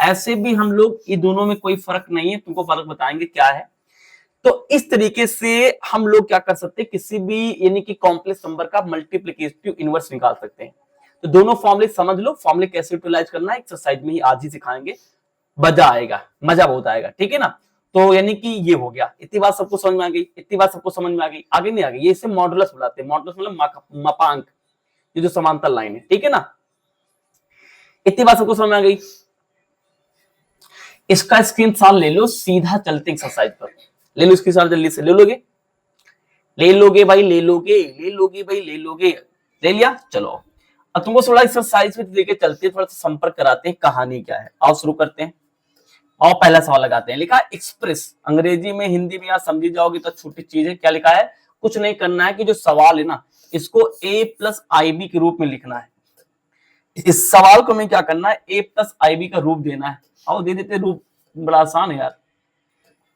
ऐसे भी हम लोग, ये दोनों में कोई फर्क नहीं है, तुमको फर्क बताएंगे क्या है। तो इस तरीके से हम लोग क्या कर सकते हैं, किसी भी यानी कि कॉम्प्लेक्स नंबर का मल्टीप्लिकेटिव इनवर्स निकाल सकते हैं। तो दोनों फॉर्मूले समझ लो, फॉर्मूले कैसे यूटिलाइज करना है एक्सरसाइज में ही आज ही सिखाएंगे, मजा आएगा, मजा बहुत आएगा, ठीक है ना। तो यानी कि ये हो गया, इतनी बात सबको समझ में आ गई, इतनी बात सबको समझ में आ गई, आगे नहीं आ गई, ये इसे मॉडुलस बुलाते हैं, मॉडुलस मतलब मापांक, ये जो समांतर लाइन है, ठीक है ना। इतनी बात सबको समझ में आ गई। इसका स्क्रीनशॉट ले लो, सीधा चलते एक्सरसाइज पर, ले लो इसकी साथ, जल्दी से ले लोगे, ले लोगे भाई, ले लोगे, ले लोगे भाई, ले लोगे, ले लिया, चलो। अब तुमको थोड़ा एक्सरसाइज में लेके चलते हैं, थोड़ा सा संपर्क कराते हैं, कहानी क्या है, आओ शुरू करते हैं। और पहला सवाल लगाते हैं, लिखा एक्सप्रेस, अंग्रेजी में हिंदी में यहाँ समझी जाओगी तो छोटी चीज है, क्या लिखा है, कुछ नहीं करना है कि जो सवाल है ना इसको a प्लस आई बी के रूप में लिखना है। इस सवाल को हमें क्या करना है, a प्लस आई बी का रूप देना है। आओ दे देते रूप, बड़ा आसान है यार।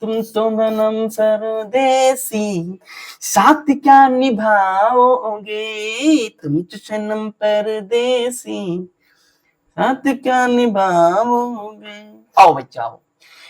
तुम तो बनम सरदेसी, साथ क्या निभाओगे, तुम तो सनम परदेसी, साथ क्या निभाओगे। आओ बच्चा आओ,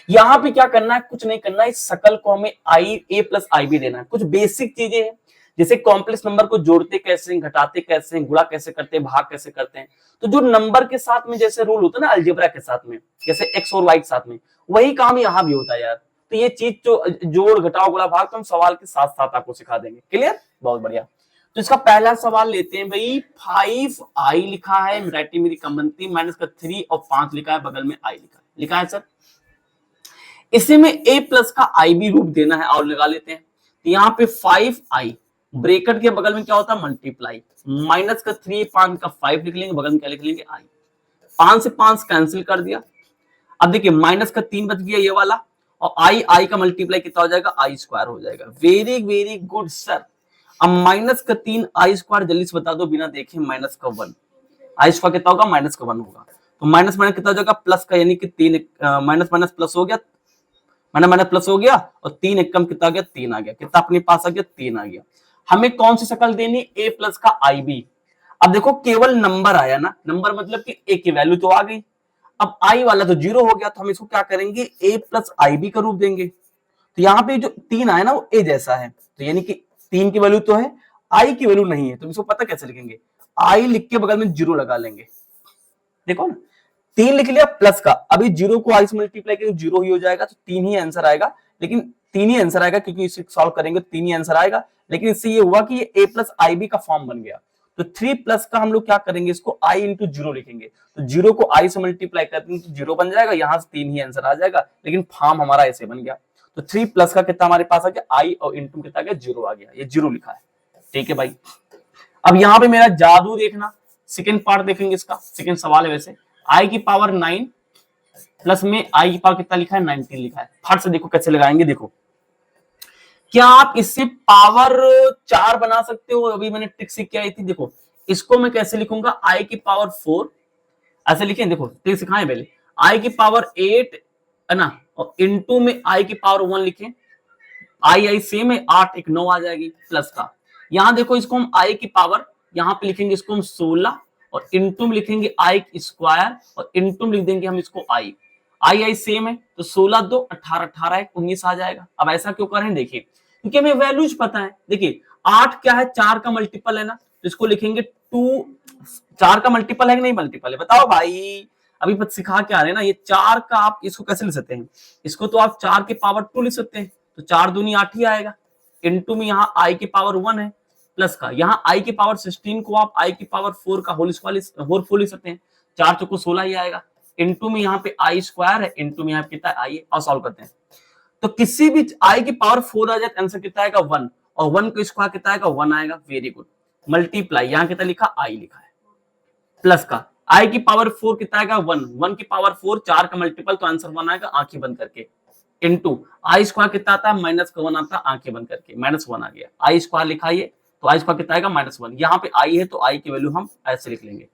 यहाँ पे क्या करना है, कुछ नहीं करना है, इस शकल को हमें a प्लस आई बी देना है। कुछ बेसिक चीजें हैं, जैसे कॉम्प्लेक्स नंबर को जोड़ते कैसे, घटाते कैसे, गुणा कैसे करते हैं, भाग कैसे करते हैं। तो जो नंबर के साथ में जैसे रूल होता है ना अलजेब्रा के साथ में, जैसे x और y के साथ में, वही काम यहाँ भी होता है यार। तो ये चीज जो जोड़ घटाओ गुणा भाग तो हम सवाल के साथ साथ आपको सिखा देंगे, क्लियर, बहुत बढ़िया। तो इसका पहला सवाल लेते हैं भाई, 5i लिखा है, राइटिंग मेरी कम बनती, माइनस का 3 और 5 लिखा है, बगल में i लिखा है सर। इसी में a प्लस का आई बी रूप देना है, और लगा लेते हैं। तो यहाँ पे 5i ब्रेकेट के बगल में क्या होता है, मल्टीप्लाई, माइनस का 3 5 का 5 लिख लेंगे, बगल में क्या लिख लेंगे i, 5 से 5 कैंसिल कर दिया। अब देखिए माइनस का 3 बच गया ये वाला, और आई का मल्टीप्लाई कितना हो जाएगा, आई स्क्वायर हो जाएगा। Very very good sir. अब माइनस का 3 आई स्क्वायर जल्दी से बता दो बिना देखे, माइनस का 1 आई स्क्वायर कितना होगा, माइनस का 1 होगा। तो माइनस माइनस कितना हो जाएगा, प्लस का, यानी कि 3 माइनस माइनस प्लस हो गया, माइनस माइनस प्लस हो गया और 3 एक कम कितना आ गया, 3 आ गया। कितना अपने पास आ गया, 3 आ गया। हमें कौन सी शक्ल देनी, ए प्लस का आई बी। अब देखो केवल नंबर आया ना, नंबर मतलब कि ए की वैल्यू तो आ गई। अब आई वाला तो 0 हो गया, तो हम इसको क्या करेंगे, ए प्लस आई बी का रूप देंगे। तो यहाँ पे जो 3 आया ना वो ए जैसा है, तो यानी कि 3 की वैल्यू तो है, आई की वैल्यू नहीं है, तो इसको पता कैसे लिखेंगे, आई लिख के बगल में 0 लगा लेंगे। देखो ना, 3 लिख लिया प्लस का, अभी 0 को आई से मल्टीप्लाई करेंगे 0 ही हो जाएगा, तो 3 ही आंसर आएगा। लेकिन 3 ही आंसर आएगा क्योंकि इसे सॉल्व करेंगे तो 3 ही आंसर आएगा। लेकिन इससे ये हुआ कि ये ए प्लस आई बी का फॉर्म बन गया। तो 3 प्लस का हम लोग क्या करेंगे, इसको आई इंटू 0 लिखेंगे। तो 0 को आई से मल्टीप्लाई करते हैं तो 0 बन जाएगा, यहां से 3 ही आंसर आ जाएगा। लेकिन फॉर्म हमारा ऐसे बन गया। तो 3 प्लस का कितना हमारे पास आ गया, आई, और इंटू कितना आ गया, 0 आ गया। ये 0 लिखा है, ठीक है भाई। अब यहाँ पे मेरा जादू देखना, सेकेंड पार्ट देखेंगे इसका, सेकेंड सवाल है वैसे। आई की पावर 9 प्लस में आई की पावर कितना लिखा है, 19 लिखा है। फट से देखो कैसे लगाएंगे, देखो क्या आप इससे पावर 4 बना सकते हो, अभी मैंने ट्रिक सीख के आई थी। देखो इसको मैं कैसे लिखूंगा, आई की पावर 4 ऐसे लिखें, देखो ट्रिक सिखाएं पहले। आई की पावर 8 है ना, और इंटू में आई की पावर 1 लिखें, आई सेम है, 8 एक 9 आ जाएगी प्लस का। यहां देखो इसको हम आई की पावर, यहां पे लिखेंगे इसको हम 16 और इंटू में लिखेंगे आई स्क्वायर और इंटू में लिख देंगे हम इसको आई। आई सेम है, तो 16 2 18 18 1 19 आ जाएगा। अब ऐसा क्यों कर रहे हैं, देखिए क्योंकि हमें वैल्यूज पता है। देखिए 8 क्या है, 4 का मल्टीपल है ना, तो इसको लिखेंगे 2, 4 का मल्टीपल है कि नहीं मल्टीपल है, बताओ भाई। अभी सिखा के आ रहे हैं ना, ये 4 का आप इसको कैसे लिख सकते हैं, इसको तो आप 4 की पावर 2 लिख सकते हैं, तो 4 दूनी 8 ही आएगा। इनटू में यहाँ आई की पावर 1 है प्लस का, यहाँ आई की पावर 16 को आप आई की पावर 4 का होल स्क्वायर लिख सकते हैं, 4 चौको 16 ही आएगा। इनटू में यहाँ पे आई स्क्वायर है, इनटू में यहाँ पे कितना आई है, और सॉल्व करते हैं। तो किसी भी आई की पावर 4 आ जाए तो आंसर कितना आएगा, 1, और 1 का स्क्वायर कितना आएगा, 1 आएगा। Very good. मल्टीप्लाई, यहाँ कितना लिखा, आई लिखा है, प्लस का आई की पावर 4 कितना आएगा, 1, 1 की पावर 4, 4 का मल्टीपल तो आंसर 1 आएगा, आंखें बंद करके। इनटू आई स्क्वायर कितना आता है, माइनस का 1 आता है, आंखें बंद करके, माइनस 1 आ गया। आई स्क्वायर लिखा है, तो आई स्क्वायर कितना आएगा, -1। यहाँ पे आई है तो आई की वैल्यू हम ऐसे लिख लेंगे।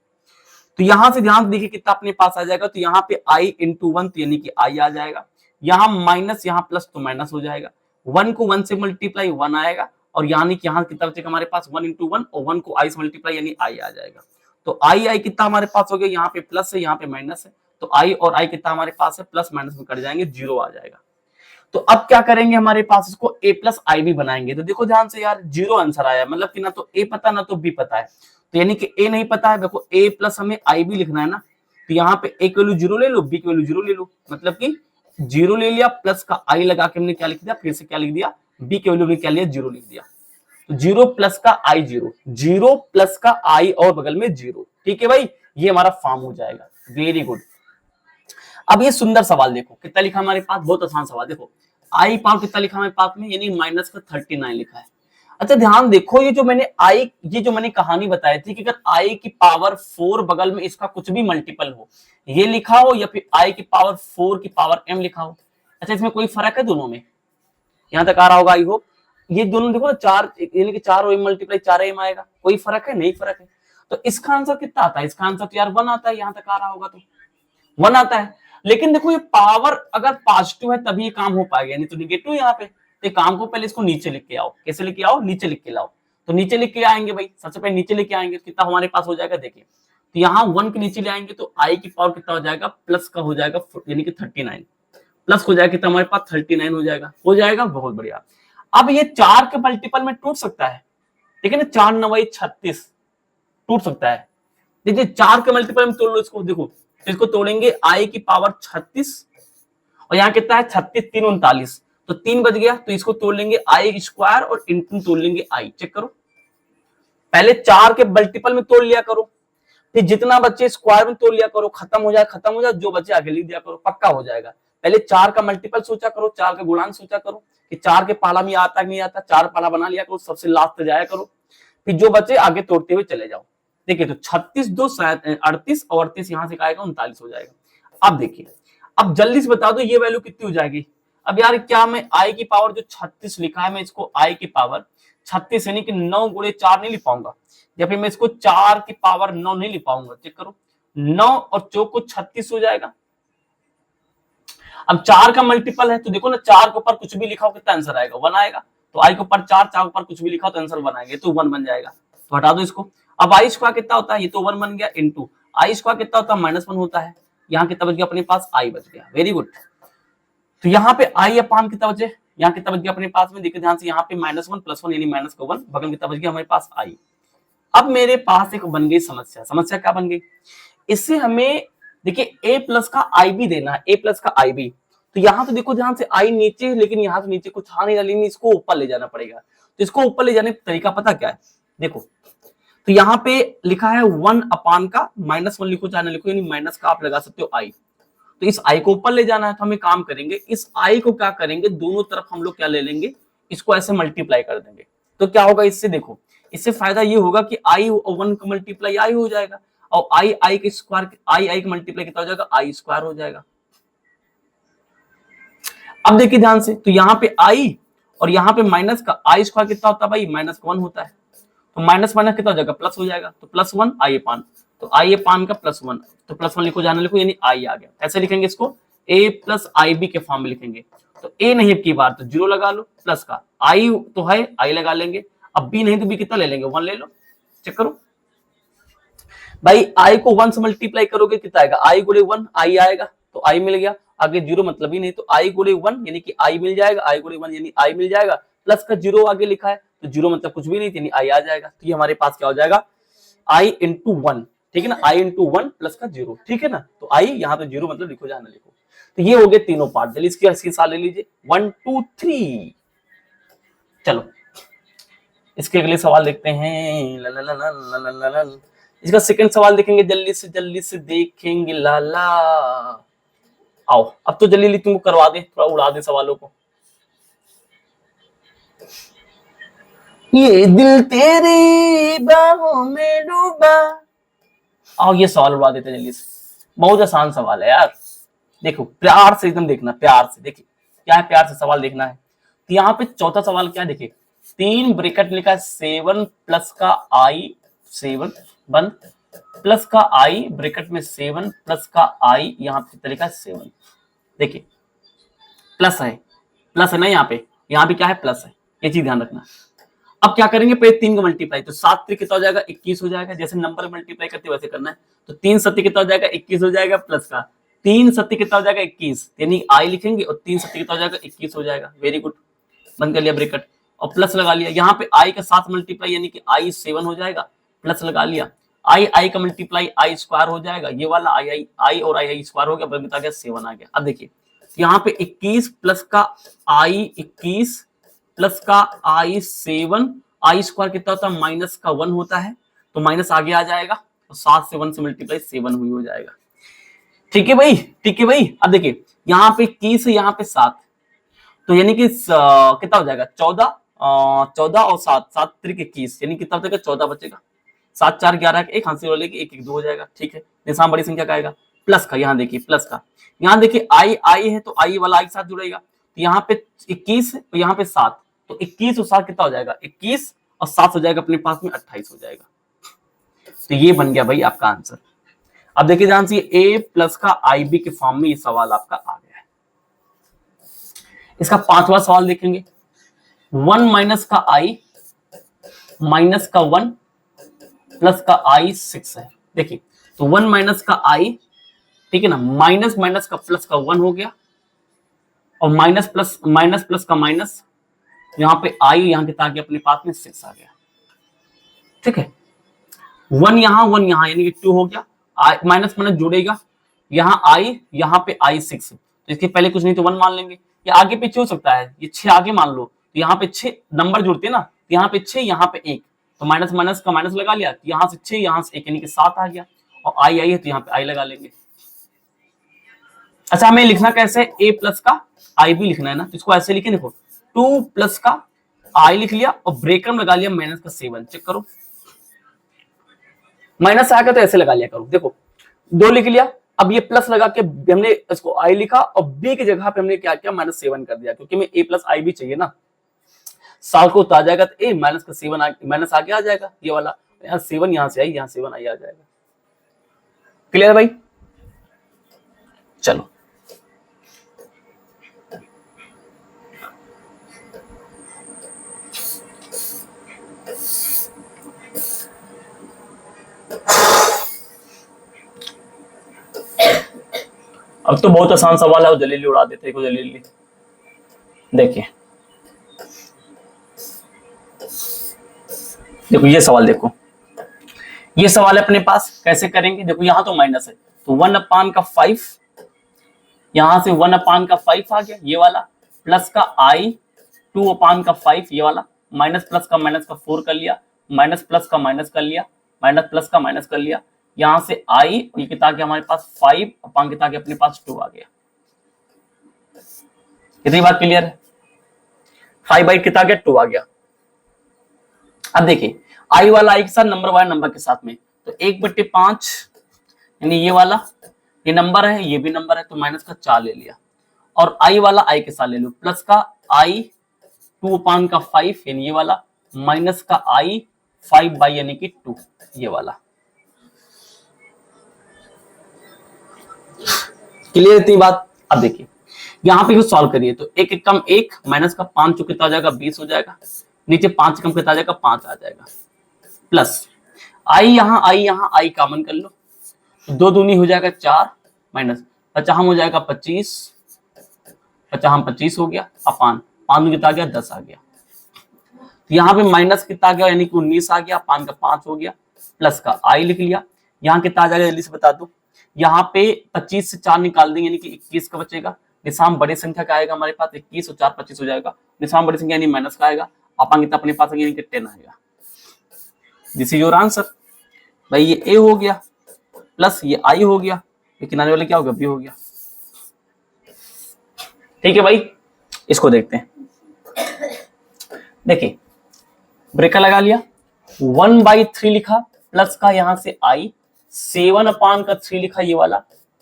तो यहां से ध्यान देखिए कितना अपने पास आ जाएगा, तो यहाँ पे आई इंटू 1 तो यानी कि आई आ जाएगा, यहाँ माइनस यहाँ प्लस तो माइनस हो जाएगा। 1 को 1 से मल्टीप्लाई 1 आएगा, और यानी कि यहाँ कितना बचेगा हमारे पास, 1 इंटू 1, और 1 को आई से मल्टीप्लाई यानी आई आ जाएगा। तो आई कितना हमारे पास हो गया, यहाँ पे प्लस है यहाँ पे माइनस है, तो आई और आई कितना हमारे पास है, प्लस माइनस में कट जाएंगे, 0 आ जाएगा। तो अब क्या करेंगे, हमारे पास इसको a प्लस आई बी बनाएंगे। तो देखो ध्यान से यार, 0 आंसर आया, मतलब कि ना तो a पता ना तो b पता है। तो यानी कि a नहीं पता है, देखो a प्लस हमें आई बी लिखना है ना, तो यहाँ पे a की वैल्यू 0 ले लो, b की वैल्यू 0 ले लो, मतलब कि 0 ले लिया, प्लस का i लगा के हमने क्या लिख दिया, फिर से क्या लिख दिया, b की वैल्यू ने क्या लिया, 0 लिख दिया। तो 0 प्लस का i 0, 0 प्लस का i और बगल में 0, ठीक है भाई, ये हमारा फॉर्म हो जाएगा। Very good. अब ये सुंदर सवाल देखो कितना लिखा हमारे पास, बहुत आसान सवाल। देखो आई पावर कितना लिखा हमारे पास में, यानी माइनस का 39 लिखा है। अच्छा ध्यान देखो, ये जो मैंने कहानी बताई थी कि अगर आई की पावर 4 बगल में इसका कुछ भी मल्टीपल हो, ये लिखा हो या फिर आई की पावर 4 की पावर m लिखा हो। अच्छा इसमें कोई फर्क है दोनों में, यहां तक आ रहा होगा आई होप। ये दोनों देखो ना, 4 यानी कि 4 मल्टीप्लाई 4m आएगा, कोई फर्क है, नहीं फर्क है। तो इसका आंसर कितना आता है, इसका आंसर तो यार 1 आता है, यहां तक आ रहा होगा तो 1 आता है। लेकिन देखो ये पावर अगर पॉजिटिव है तभी ये काम हो पाएगा, नहीं तो निगेटिव यहाँ पे। तो काम को पहले इसको नीचे लिख के आओ, कैसे लिख के आओ, नीचे लिख के लाओ। तो नीचे लिख के आएंगे भाई, सबसे पहले नीचे लेके आएंगे, कितना हमारे पास हो जाएगा, देखिए तो यहाँ 1 के नीचे ले आएंगे तो आई की पावर कितना हो जाएगा, प्लस का हो जाएगा, यानी कि 39 प्लस हो जाएगा, कितना हमारे पास 39 हो जाएगा, बहुत बढ़िया। अब ये 4 के मल्टीपल में टूट सकता है, ठीक है ना, 4 9 36 टूट सकता है। देखिए 4 के मल्टीपल में तोड़ लो इसको, देखो इसको तोड़ेंगे, आई की पावर 36 और यहाँ कितना है 36 3 39, तो 3 बच गया। तो इसको तोड़ लेंगे आई स्क्वायर और इंटू तोड़ लेंगे आई। चेक करो, पहले 4 के मल्टीपल में तोड़ लिया करो, फिर जितना बच्चे स्क्वायर में तोड़ लिया करो, खत्म हो जाए, जो बच्चे आगे लिख दिया करो, पक्का हो जाएगा। पहले 4 का मल्टीपल सोचा करो, 4 का गुणांक सोचा करो कि 4 के पाला में आता नहीं आता, 4 पाला बना लिया करो, सबसे लास्ट जाया करो, फिर जो बच्चे आगे तोड़ते हुए चले जाओ। देखिए तो 36 2 38 और 38 यहां से आएगा 39 हो जाएगा। अब देखिए, अब जल्दी से बता दो ये वैल्यू कितनी हो जाएगी, अब यार क्या मैं आई की पावर जो 36 लिखा है, मैं इसको आई की पावर 36 यानी कि 9 गुणे 4 नहीं लिख पाऊंगा, या फिर मैं इसको 4 की पावर 9 नहीं लिख पाऊंगा। चेक करो, 9 और 4 को 36 हो जाएगा। अब 4 का मल्टीपल है तो देखो ना, 4 के ऊपर कुछ भी लिखा हो कितना आंसर आएगा, 1 आएगा। तो आई के ऊपर 4, 4 के ऊपर कुछ भी लिखा हो तो आंसर 1 आएगा, तो 1 बन जाएगा। तो हटा दो इसको। अब आई स्क्वायर कितना होता है, ये तो 1 बन गया, इंटू आई स्क्वायर कितना होता है, -1 होता है। यहाँ कितना बच गया अपने पास, आई बच गया। Very good. तो यहाँ पे आई अपान कितना बचे, यहाँ कितना बच गया अपने पास में, देखिए ध्यान से, यहाँ पे -1 + 1 यानी -1, बगल में कितना बच गया हमारे पास, आई। अब मेरे पास एक बन गई समस्या। समस्या क्या बन गई, इससे हमें देखिए a+ का IB देना है, a+ का IB। तो यहाँ तो देखो ध्यान से, आई नीचे है, लेकिन यहाँ तो नीचे कुछ था नहीं, लेकिन इसको ऊपर ले जाना पड़ेगा। तो इसको ऊपर ले जाने का तरीका पता क्या है, देखो। तो यहाँ पे लिखा है 1 अपान का -1 लिखो चाहे ना लिखो, यानी माइनस का आप लगा सकते हो आई। तो इस आई को ऊपर ले जाना है, तो हम एक काम करेंगे, इस आई को क्या करेंगे, दोनों तरफ हम लोग क्या ले लेंगे, इसको ऐसे मल्टीप्लाई कर देंगे। तो क्या होगा इससे, देखो इससे फायदा ये होगा कि आई और 1 का मल्टीप्लाई आई हो जाएगा, और आई के स्क्वायर, आई का मल्टीप्लाई कितना हो जाएगा, आई स्क्वायर हो जाएगा। अब देखिए ध्यान से, तो यहाँ पे आई और यहाँ पे माइनस का आई स्क्वायर कितना होता है भाई, -1 होता है। तो माइनस माइनस कितना हो जाएगा, प्लस हो जाएगा। तो +1 आई अपान, तो आई अपान का +1, तो +1 लिखो जाना लिखो, यानी आई आ गया। ऐसे लिखेंगे इसको, a+ IB के फॉर्म में लिखेंगे। तो a नहीं अब की बार, तो 0 लगा लो, प्लस का आई तो है, आई लगा लेंगे। अब b नहीं तो b कितना ले लेंगे, 1 ले लो। चेक करो भाई, आई को 1 से मल्टीप्लाई करोगे कितना आएगा, आई गुणे 1 आई आएगा, तो आई मिल गया। आगे 0 मतलब ही नहीं, तो आई गुणे 1 यानी कि आई मिल जाएगा, आई गुणे 1 यानी आई मिल जाएगा, प्लस का 0 आगे लिखा है, तो 0 मतलब कुछ भी नहीं, यानी आई आ जाएगा। तो ये हमारे पास क्या हो जाएगा, आई इंटू 1, ठीक है ना, आई इंटू 1 प्लस का 0, ठीक है ना। तो आई यहाँ पे 0 मतलब लिखो जाना लिखो। तो ये हो गए तीनों पार्ट। चलिए इसकी साथ ले लीजिए, 1 2 3। चलो इसके अगले सवाल देखते हैं। ला ला ला ला ला ला ला। इसका सेकंड सवाल देखेंगे, जल्दी से देखेंगे। लाला आओ, अब तो जल्दी तुमको करवा दे, थोड़ा उड़ा दे सवालों को। ये दिल तेरी बाहों में डूबा, आओ ये सवाल उड़ा देते जल्दी से। बहुत आसान सवाल है यार, देखो प्यार से एकदम देखना, प्यार से देखिए क्या है, प्यार से सवाल देखना है। तो यहाँ पे चौथा सवाल क्या है, देखिए 3 ब्रैकेट लिखा है, 7 प्लस का आई, 7 बंद, प्लस का आई ब्रैकेट में 7 प्लस का आई, यहाँ पे लिखा है 7। देखिए प्लस है ना, यहाँ पे क्या है, प्लस है, ये चीज ध्यान रखना। अब क्या करेंगे, पहले 3 का मल्टीप्लाई, तो 7 3 कितना हो जाएगा, 21 हो जाएगा। जैसे नंबर मल्टीप्लाई करते वैसे करना है। तो 3 7 कितना हो जाएगा, 21 हो जाएगा, प्लस का 3 7 कितना हो जाएगा, 21, यानी आई लिखेंगे, और 3 7 कितना हो जाएगा, 21 हो जाएगा। वेरी गुड, बंद कर लिया ब्रैकेट और प्लस लगा लिया। यहाँ पे आई का 7 मल्टीप्लाई यानी कि आई 7 हो जाएगा, प्लस लगा लिया। आई का मल्टीप्लाई आई स्क्वायर हो जाएगा, ये वाला आई और आई स्क्वायर हो गया, बता गया 7 आ गया। अब देखिए यहाँ पे 21 प्लस का आई 21 प्लस का आई 7, आई स्क्वायर कितना होता है, -1 होता है, तो माइनस आगे आ जाएगा, तो 7 से 1 से मल्टीप्लाई 7 हुई हो जाएगा। ठीक है भाई, ठीक है भाई। अब देखिए यहाँ पे 21 है, यहाँ पे 7, तो यानी कि कितना हो जाएगा, 14 और 7 7 3 21, यानी कितना बचेगा, 14 बचेगा। 7 4 11 1 हाथ से रोलेगी, 1 1 2 हो जाएगा। ठीक है, निशान बड़ी संख्या का आएगा, प्लस का, यहाँ देखिए प्लस का, यहाँ देखिए आई है, तो आई वाला आई के साथ जुड़ेगा। तो यहाँ पे 21 तो यहाँ पे 7, तो 21 और 7 कितना हो जाएगा, 21 और 7 हो जाएगा अपने पास में 28 हो जाएगा। तो ये बन गया भाई आपका आंसर। अब देखिए ध्यान से, ए प्लस का IB के फॉर्म में ये सवाल आपका आ गया है। इसका 5वां सवाल देखेंगे, 1 माइनस का आई माइनस का 1 प्लस का आई 6 है। देखिए तो 1 माइनस का आई, ठीक है ना, माइनस माइनस का प्लस का 1 हो गया, और माइनस प्लस का माइनस, यहाँ पे आई, यहाँ कितना आ गया अपने पास में 6 आ गया। ठीक है, 1 यहाँ यानी कि 2 हो गया, माइनस माइनस जुड़ेगा, यहाँ आई, यहाँ पे आई 6, तो इसके पहले कुछ नहीं तो 1 मान लेंगे, या आगे पीछे हो सकता है, ये 6 आगे मान लो, तो यहाँ पे 6 नंबर जुड़ते हैं ना, तो यहाँ पे 6 यहाँ पे 1, तो माइनस माइनस का माइनस लगा लिया, यहाँ से 6 यहाँ से 1 यानी कि 7 आ गया, और आई है तो यहाँ पे आई लगा लेंगे। अच्छा हमें लिखना कैसे, ए प्लस का IB लिखना है ना, तो इसको ऐसे लिखे, देखो 2 प्लस का आई लिख लिया और ब्रेकर में लगा लिया माइनस का 7। चेक करो, माइनस आ गया तो ऐसे लगा लिया करो, देखो 2 लिख लिया, अब ये प्लस लगा के हमने इसको आई लिखा और बी की जगह पे हमने क्या किया -7 कर दिया, क्योंकि हमें ए प्लस आई भी चाहिए ना। साल को उतार जाएगा तो ए माइनस का 7 माइनस आगे आ जाएगा ये वाला, यहाँ 7 यहाँ से आई, यहाँ 7 आई आ जाएगा। क्लियर भाई? चलो अब तो बहुत आसान सवाल है, वो जल्दी उड़ा देते हैं जल्दी। देखिए देखो ये सवाल, देखो ये सवाल है अपने पास, कैसे करेंगे? देखो यहाँ तो माइनस है तो 1/5, यहां से 1/5 आ गया ये वाला, प्लस का आई 2/5 ये वाला, माइनस प्लस का माइनस का 4 कर लिया, माइनस प्लस का माइनस कर लिया, माइनस प्लस का माइनस कर लिया, यहां से आई ये कितना गया हमारे पास 5 कितना गया अपने पास 2 आ गया। कितनी बात क्लियर है? 5 कितना गया 2 आ गया। अब देखिए आई वाला आई के साथ नंबर वाले नंबर के साथ में, तो 1/5 यानी ये वाला, ये नंबर है ये भी नंबर है, तो माइनस का 4 ले लिया, और आई वाला आई के साथ ले लो, प्लस का आई 2/5 यानी ये वाला, माइनस का आई 5 यानी कि 2 ये वाला। क्लियर इतनी बात? अब देखिए यहाँ पे सॉल्व करिए तो 1 1 कम 1, माइनस का 5 कितना आ जाएगा 20 हो जाएगा, नीचे 5 कम कितना आ जाएगा 5 आ जाएगा, प्लस आई यहाँ आई कॉमन कर लो, 2 दूनी हो जाएगा 4, माइनस 50 हो जाएगा 25, 50 25 हो गया, अपान 5 कितना आ गया 10 आ गया, यहाँ पे माइनस कितना आ गया यानी कि 19 आ गया, अपान का 5 हो गया, प्लस का आई लिख लिया, यहाँ कितना आ जाएगा जल्दी से बता दो, यहाँ पे 25 से 4 निकाल देंगे यानी कि 21 का बचेगा, निशान बड़ी संख्या का आएगा हमारे पास 21 और 4 25 हो जाएगा, निशान बड़ी संख्या यानी माइनस का आएगा, अपान कितना अपने पास यानी कि 10 आएगा। This is your answer. भाई ये ए हो गया प्लस ये आई हो गया, ये किनारे वाले क्या हो गया बी हो गया। ठीक है भाई, इसको देखते हैं। देखिए ब्रेकर लगा लिया, 1/3 लिखा, प्लस का यहां से आई, 7/3 लिखा ये वाला,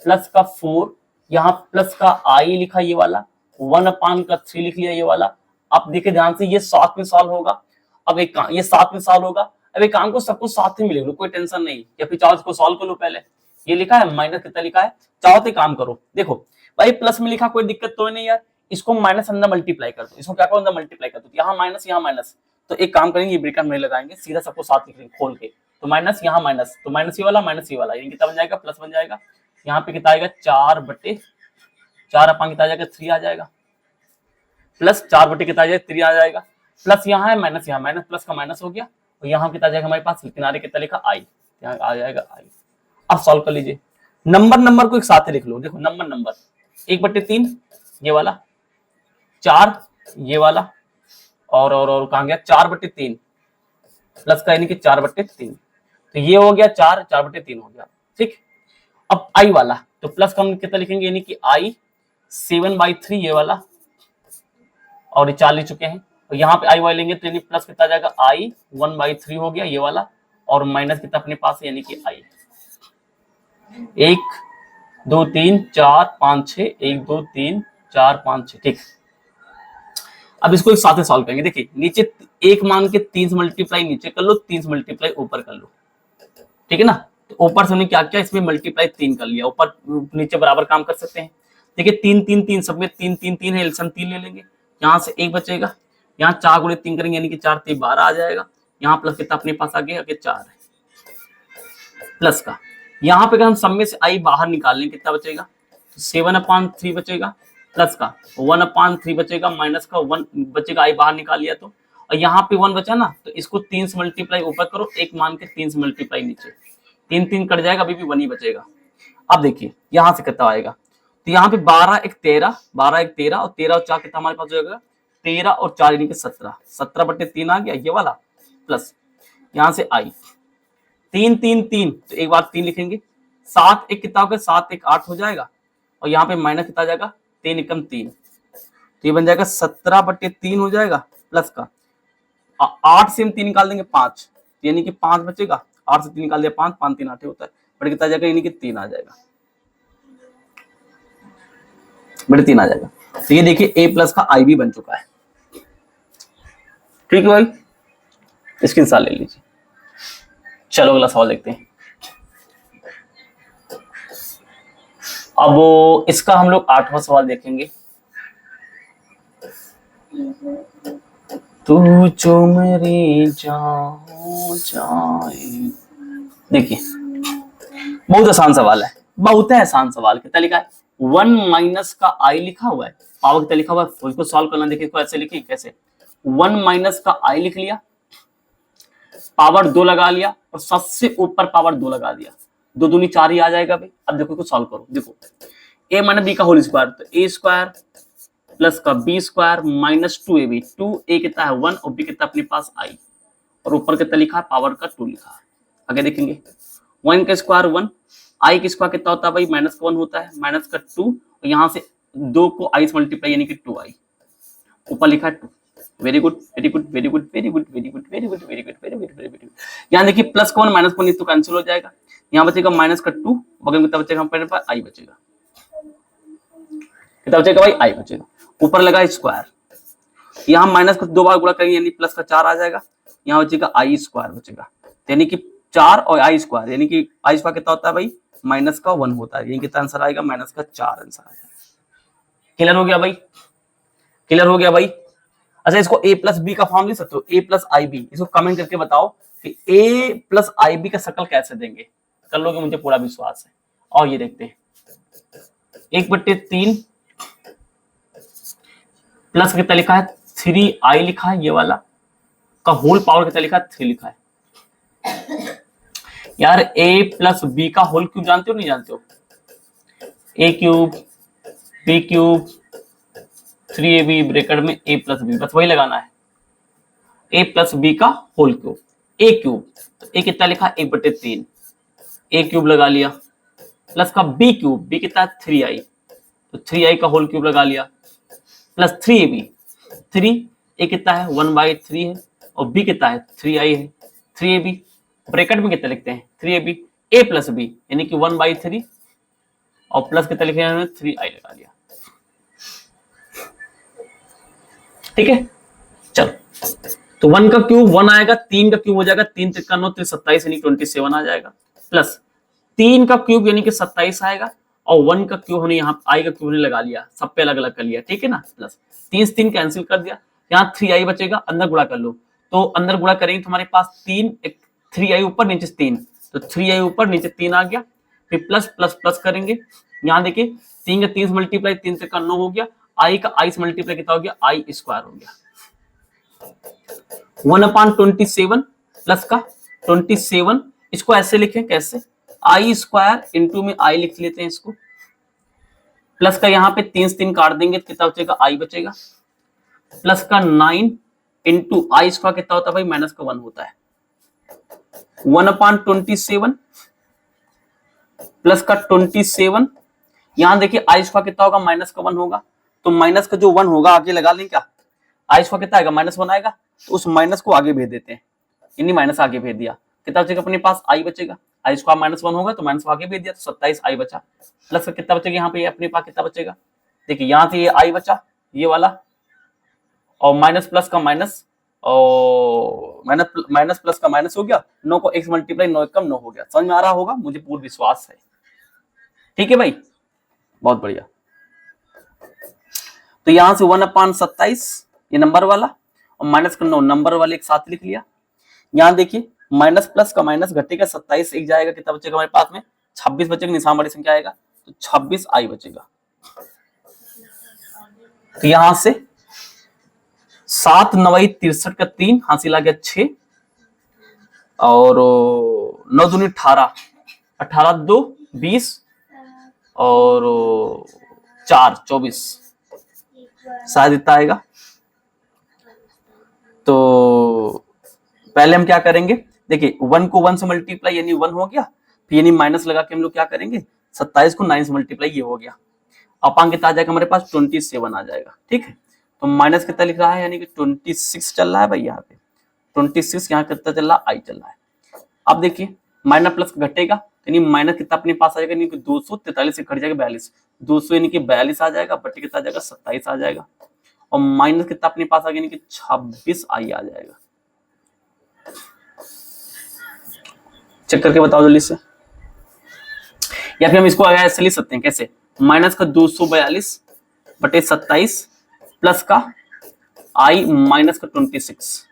प्लस का 4, यहाँ प्लस का आई लिखा ये वाला, 1/3 लिख लिया ये वाला। अब देखिए ध्यान से ये साथ में सॉल्व होगा, अब एक ये साथ में सॉल्व होगा, अब एक काम को सबको साथ में मिलेगा, कोई टेंशन नहीं, या फिर चाहो इसको सॉल्व कर लो पहले। ये लिखा है माइनस कितना लिखा है, चाहो तो काम करो। देखो भाई प्लस में लिखा कोई दिक्कत तो नहीं यार, इसको माइनस अंदर मल्टीप्लाई कर दो, इसको क्या करो अंदर मल्टीप्लाई कर दो, यहाँ माइनस, तो एक काम करेंगे ये ब्रेकेट नहीं लगाएंगे, सीधा सबको साथ लिख लेंगे खोल के, तो माइनस यहाँ माइनस, तो माइनस ये वाला यानी कितना बन जाएगा प्लस बन जाएगा, यहाँ पे कितना आएगा 4/4 अपन कितना आ जाएगा 3 आ जाएगा, प्लस 4/3 कितना आ जाएगा 3 आ जाएगा, प्लस यहाँ है माइनस, यहाँ माइनस प्लस का माइनस हो गया, और यहाँ कितना जाएगा हमारे पास किनारे कितना लिखा आई, यहाँ आ जाएगा आई। अब सॉल्व कर लीजिए, नंबर को एक साथ लिख लो, देखो नंबर 1/3 ये वाला, 4 ये वाला, और कहाँ गया 4/3 प्लस का यानी कि 4/3, तो ये हो गया 4/3 हो गया। ठीक, अब आई वाला तो प्लस का हम कितना लिखेंगे यानी कि आई 7/3 ये वाला, और ये 4 लिख चुके हैं, तो यहाँ पे आई वाई लेंगे तो यानी प्लस कितना जाएगा आई 1/3 हो गया ये वाला, और माइनस कितना अपने पास है यानी कि आई 1 2 3 4 5 6 1 2 3 4 5 6। ठीक, अब इसको एक साथ सॉल्व करेंगे। देखिए नीचे 1 मान के 3 से मल्टीप्लाई नीचे कर लो, 3 से मल्टीप्लाई ऊपर कर लो, ठीक है ना। तो ऊपर से हमने क्या किया, इसमें मल्टीप्लाई 3 कर लिया, ऊपर नीचे बराबर काम कर सकते हैं। देखिए 3 3 3 सब में 3 3 3 है, एलसीएम 3 ले लेंगे, यहाँ से 1 बचेगा, यहाँ 4 गुणे 3 करेंगे यानी कि 4 3 12 आ जाएगा, यहाँ प्लस कितना अपने पास आ गया 4 है, प्लस का यहाँ पे अगर हम सब में से आई बाहर निकाल लें कितना बचेगा, 7/3 बचेगा, प्लस का 1/3 बचेगा, माइनस का 1 बचेगा, आई बाहर निकाल लिया तो, और यहाँ पे 1 बचा ना, तो इसको 3 से मल्टीप्लाई ऊपर करो, 1 मान के 3 से मल्टीप्लाई नीचे, 3 3 कट जाएगा, अभी भी 1 ही बचेगा। अब देखिए यहाँ से कितना आएगा, तो यहाँ पे 12 1 13 और 13 और 4 कितना हमारे पास हो जाएगा 13 और 4 यानी कि 17/3 आ गया ये वाला, प्लस यहाँ से आई 3 3 3, तो एक बार 3 लिखेंगे, 7 1 कितना होगा 7 1 8 हो जाएगा, और यहाँ पे माइनस कितना आ जाएगा 3 एकम 3, तो ये बन जाएगा 17/3 हो जाएगा, प्लस का 8 से हम 3 निकाल देंगे 5, यानी कि 5 बचेगा, 8 से 3 निकाल दिया 5 5 3 8 होता है, बट कितना आ जाएगा यानी कि 3 आ जाएगा। बटे 3 आ जाएगा। तो ये देखिए a प्लस का i भी बन चुका है। ठीक है भाई, स्क्रीनशॉट ले लीजिए। चलो अगला सवाल देखते हैं। अब इसका हम लोग 8वां सवाल देखेंगे। तू जो मेरी जान जाए। देखिए बहुत आसान सवाल है, बहुत है आसान सवाल। कितना लिखा है? 1 माइनस का i लिखा हुआ है, पावर कितना लिखा हुआ है, उसको सॉल्व करना। देखिए इसको ऐसे लिखिए, कैसे? 1 माइनस का i लिख लिया, पावर 2 लगा लिया और सबसे ऊपर पावर 2 लगा दिया, 2 दूनी 4 ही आ जाएगा भाई। अब देखो इसको सॉल्व करो। देखो a माइनस b का होल स्क्वायर, तो a स्क्वायर प्लस का b square minus 2ab, 2a कितना है 1 और b कितना अपने पास i, और ऊपर कितना लिखा है, पावर का 2 लिखा है। आगे देखेंगे 1 का स्क्वायर 1, i का स्क्वायर कितना होता है भाई, माइनस का 1 होता है, माइनस का 2, और यहाँ से 2 को i से मल्टीप्लाई यानी कि 2i, ऊपर लिखा है 2। Very good very good very good very good very good very good very good very good very good. यहाँ देखिए प्लस का 1 माइनस का 1 तो कैंसिल हो जाएगा, यहाँ बचेगा माइनस का 2, बगल में कितना बचेगा हमारे पास i बचेगा, कितना बचेगा भाई i बचेगा, ऊपर लगा स्क्वायर, यहाँ माइनस को 2 बार गुणा करेंगे यानी प्लस का 4 आ जाएगा, यहाँ बचेगा i स्क्वायर बचेगा, यानी कि 4 और i स्क्वायर, यानी कि i स्क्वायर कितना होता है भाई, माइनस का 1 होता है, यानी कितना आंसर आएगा, माइनस का 4 आंसर आएगा। क्लियर हो गया भाई, क्लियर हो गया भाई। अच्छा इसको a प्लस बी का फॉर्म लिख सकते हो, a प्लस आई बी, इसको कमेंट करके बताओ कि a प्लस आई बी का शक्ल कैसे देंगे, कर लोगे, मुझे पूरा विश्वास है। और ये देखते हैं 1/3 प्लस कितना लिखा है 3i लिखा है, ये वाला का होल पावर कितना लिखा है 3 लिखा है। यार a प्लस बी का होल क्यूब जानते हो नहीं जानते हो, a cube b cube 3ab bracket में a प्लस बी, बस वही लगाना है, a प्लस बी का होल क्यूब, a क्यूब, तो a कितना लिखा 1/3, a क्यूब लगा लिया, प्लस का b क्यूब, b कितना है 3i, तो 3i का होल क्यूब लगा लिया, प्लस 3ab, 3 a कितना है 1/3 है, और b कितना है 3i है, 3ab ब्रैकेट में कितना लिखते हैं 3ab, a प्लस b यानी कि 1/3, और प्लस कितना लिखे हैं 3i लगा लिया। ठीक है चलो, तो 1 का क्यूब 1 आएगा, 3 का क्यूब हो जाएगा 3 3 9 27 यानी 27 आ जाएगा, प्लस 3 का क्यूब यानी कि 27 आएगा, और 1 का क्यूब हमने यहाँ i का क्यूब लगा लिया, सब पे अलग अलग कर लिया, ठीक है ना, प्लस 3 3 कैंसिल कर दिया, यहाँ 3i बचेगा, अंदर गुणा कर लो, तो अंदर गुणा करेंगे तो हमारे पास 3i ऊपर नीचे 3, तो 3i ऊपर नीचे 3 आ गया, फिर प्लस प्लस प्लस करेंगे, यहाँ देखिए 3 का 3 से मल्टीप्लाई 3 से 9 हो गया, i का i से मल्टीप्लाई कितना हो गया i स्क्वायर हो गया, 1/27 प्लस का 27, इसको ऐसे लिखें कैसे, i स्क्वायर इंटू में i लिख लेते हैं इसको, प्लस का यहाँ पे 3 से 3 काट देंगे तो कितना बचेगा i बचेगा, प्लस का 9 इंटू i स्क्वायर कितना होता है भाई माइनस का 1 होता है, 1/27 प्लस का 27, यहां देखिए i स्क्वायर कितना होगा माइनस का 1 होगा, तो माइनस का जो 1 होगा आगे लगा लें क्या, i स्क्वायर कितना आएगा -1 आएगा, तो उस माइनस को आगे भेज देते हैं, इन्हीं माइनस आगे भेज दिया, कितना बचेगा अपने पास i बचेगा, i स्क्वायर -1 होगा तो माइनस को आगे भेज दिया तो 27i बचा, प्लस का कितना बचेगा यहाँ पे अपने पास कितना बचेगा, देखिए यहाँ से ये i बचा ये वाला, और माइनस प्लस का माइनस, और माइनस प्लस का माइनस हो गया, 9 को 1 से मल्टीप्लाई 9 कम 9 हो गया, समझ में आ रहा होगा, मुझे पूर्ण विश्वास है। ठीक है भाई, बहुत बढ़िया। तो यहां से 1/27 ये नंबर वाला और माइनस का 9 नंबर वाले एक साथ लिख लिया, यहां देखिए माइनस प्लस का माइनस घटेगा, 27 एक जाएगा, कितना बचेगा हमारे पास में 26 बचेगा, निशान वाली संख्या आएगा तो 26i बचेगा। तो यहां से 7 9 63 का 3 हासिल आ गया 6, और 9 दूनी 18, 18 2 20, और 4 24, शायद इतना आएगा। तो पहले हम क्या करेंगे, देखिए 1 को 1 से मल्टीप्लाई यानी 1 हो गया, फिर यानी माइनस लगा के हम लोग क्या करेंगे 27 को 9 से मल्टीप्लाई ये हो गया, अपांग कितना आ जाएगा हमारे पास 27 आ जाएगा। ठीक है, तो माइनस कितना लिख रहा है यानी कि 26 चल रहा है भाई, यहाँ पे 26 यहाँ कितना चल रहा है i चल रहा है। अब देखिए माइनस प्लस घटेगा यानी माइनस कितना अपने पास आ जाएगा, यानी कि 243 से घट जाएगा 42, 200 यानी कि 42 आ जाएगा, बटे कितना आ जाएगा 27 आ जाएगा, और माइनस कितना अपने पास आ गया यानी कि 26 आई आ जाएगा। चेक करके बताओ जल्दी से। या फिर हम इसको ऐसे लिख सकते हैं, कैसे, माइनस का 242 बटे 27 प्लस का आई माइनस का 26,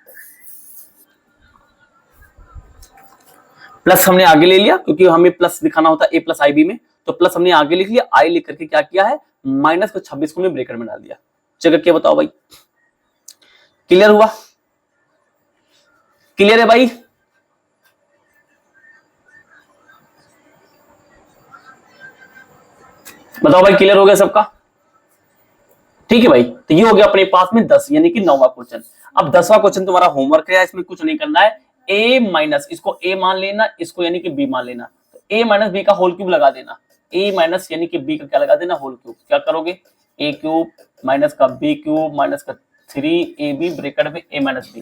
प्लस हमने आगे ले लिया क्योंकि हमें प्लस दिखाना होता है ए प्लस आई बी में, तो प्लस हमने आगे लिख लिया, आई लिख करके क्या किया है, माइनस का 26 को हमने ब्रैकेट में डाल दिया। चेक करके बताओ भाई, क्लियर हुआ? क्लियर है भाई? बताओ भाई, क्लियर हो गया सबका? ठीक है भाई, तो ये हो गया अपने पास में 10 यानी कि 9वां क्वेश्चन। अब 10वां क्वेश्चन तुम्हारा होमवर्क है, इसमें कुछ नहीं करना है, a माइनस, इसको a मान लेना, इसको यानी कि b मान लेना, तो a माइनस b का होल क्यूब लगा देना, a माइनस यानी कि b का क्या लगा देना, होल क्यूब। क्या करोगे, a क्यूब माइनस का b क्यूब माइनस का 3ab ब्रैकेट में a माइनस b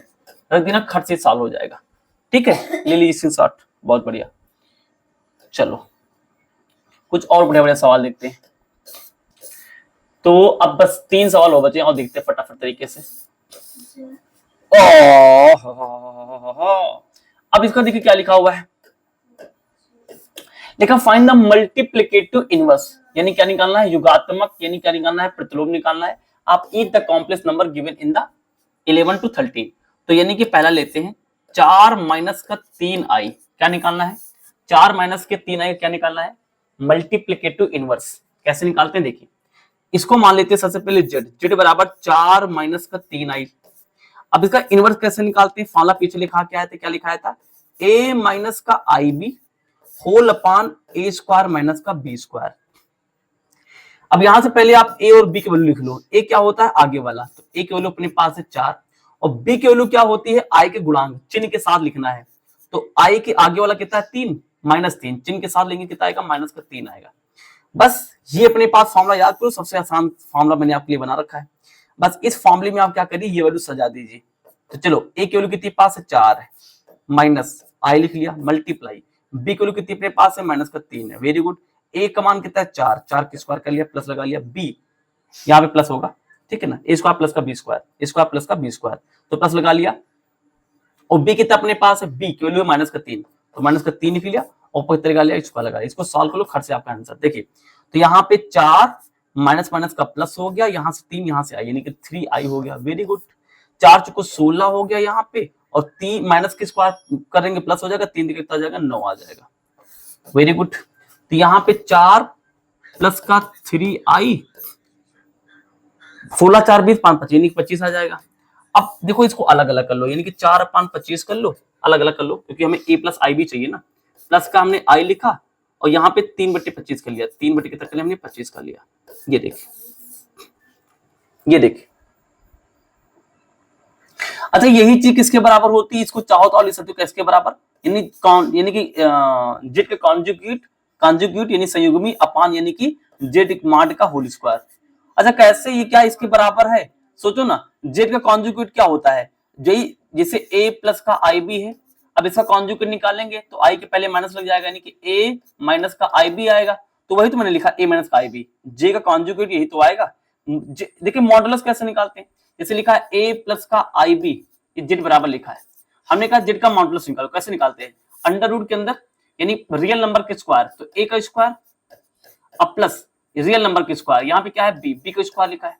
रख देना, खट से सॉल्व हो जाएगा। ठीक है, ले लीजिए स्क्रीनशॉट, बहुत बढ़िया। चलो कुछ और बड़े बड़े सवाल देखते हैं। तो अब बस 3 सवाल हो बचे और देखते हैं फटाफट तरीके से। अब इसका देखिए क्या लिखा हुआ है, लिखा फाइंड द मल्टीप्लिकेटिव इनवर्स, यानी क्या निकालना है, युगात्मक, यानी क्या निकालना है, प्रतिलोम निकालना है। आप each the complex number given in the 11 to 13। तो यानी कि पहला लेते हैं 4 माइनस का 3i, क्या निकालना है, 4 माइनस के 3i क्या निकालना है, मल्टीप्लिकेटिव इनवर्स। कैसे निकालते हैं देखिए, इसको मान लेते हैं सबसे पहले z बराबर 4 माइनस का 3i। अब इसका इनवर्स कैसे निकालते हैं, फॉर्मूला पीछे लिखा क्या है, क्या लिखा था, a माइनस का आई b whole upon A square minus का बी स्क्वायर। अब यहां से पहले आप a और b की वैल्यू लिख लो। a क्या होता है, आगे वाला, तो a की वैल्यू अपने पास है 4, और b की वैल्यू क्या होती है, i के गुणांक, चिन्ह के साथ लिखना है। तो i के आगे वाला कितना है, 3 माइनस 3, चिन्ह के साथ लेंगे कितना आएगा, माइनस का 3 आएगा। बस ये अपने पास फॉर्मूला याद करो, सबसे आसान फॉर्मूला मैंने आपके लिए बना रखा है। बस इस फॉर्मूले में आप क्या करिए, ये वैल्यू सजा दीजिए। तो चलो a की वैल्यू कितनी पास है, 4 है, माइनस i लिख लिया, मल्टीप्लाई b की वैल्यू कितनी अपने पास है, माइनस का 3 है, वेरी गुड। a का मान कितना है, 4, 4 की स्क्वायर कर लिया, प्लस लगा लिया, b यहाँ पे प्लस होगा, ठीक है ना, a स्क्वायर प्लस का b square, a square plus का b स्क्वायर, तो प्लस लगा लिया। और b कितना अपने पास है, b की वैल्यू माइनस का 3, तो माइनस का 3 लिख लिया, ऊपर कितना लगा लिया, स्क्वायर लगा लिया। इसको सॉल्व कर लो, खट से आपका आंसर देखिए। तो यहाँ पे 4 माइनस माइनस का प्लस हो गया, यहाँ से 3 यहाँ से आई, यानी कि 3i हो गया, वेरी गुड। 4 चुको 16 हो गया यहाँ पे, और 3 माइनस के स्क्वायर करेंगे प्लस हो जाएगा, 3 कितना आ जाएगा, 9 आ जाएगा, वेरी गुड। तो यहाँ पे 4 प्लस का 3i, 16 4 20 5 25 यानी 25 आ जाएगा। अब देखो इसको अलग अलग कर लो, यानी कि 4 अपान 25 कर लो, अलग अलग कर लो, क्योंकि हमें a प्लस आई भी चाहिए ना। प्लस का हमने i लिखा, और यहाँ पे 3 बटे 25 कर लिया, 3 बटे कितना कर लिया हमने, 25 कर लिया। ये देखिए, ये देखिए। अच्छा, यही चीज किसके बराबर होती है, इसको चाहो तो और लिख सकते हो किसके बराबर, यानी कि जेड के कॉन्जुगेट यानी संयुग्मी अपान यानी कि जेड मॉड का होल स्क्वायर। अच्छा, कैसे, ये क्या इसके बराबर है, सोचो ना, जेड का कॉन्जुगेट क्या होता है, जैसे a प्लस का आई बी है। अब इसका कॉन्जुगेट निकालेंगे तो i के पहले माइनस लग जाएगा, यानी कि a माइनस का आई बी आएगा, तो वही तो मैंने लिखा a माइनस का आई बी, जे का कॉन्जुगेट यही तो आएगा। देखिए मॉडुलस कैसे निकालते हैं, जैसे लिखा है a प्लस का आई बी, जेड बराबर लिखा है, हमने कहा जेड का मॉडुलस निकालो, कैसे निकालते हैं, अंडर रूट के अंदर, यानी रियल नंबर के स्क्वायर, तो a का स्क्वायर अब प्लस रियल नंबर के स्क्वायर, यहाँ पे क्या है b का स्क्वायर लिखा है,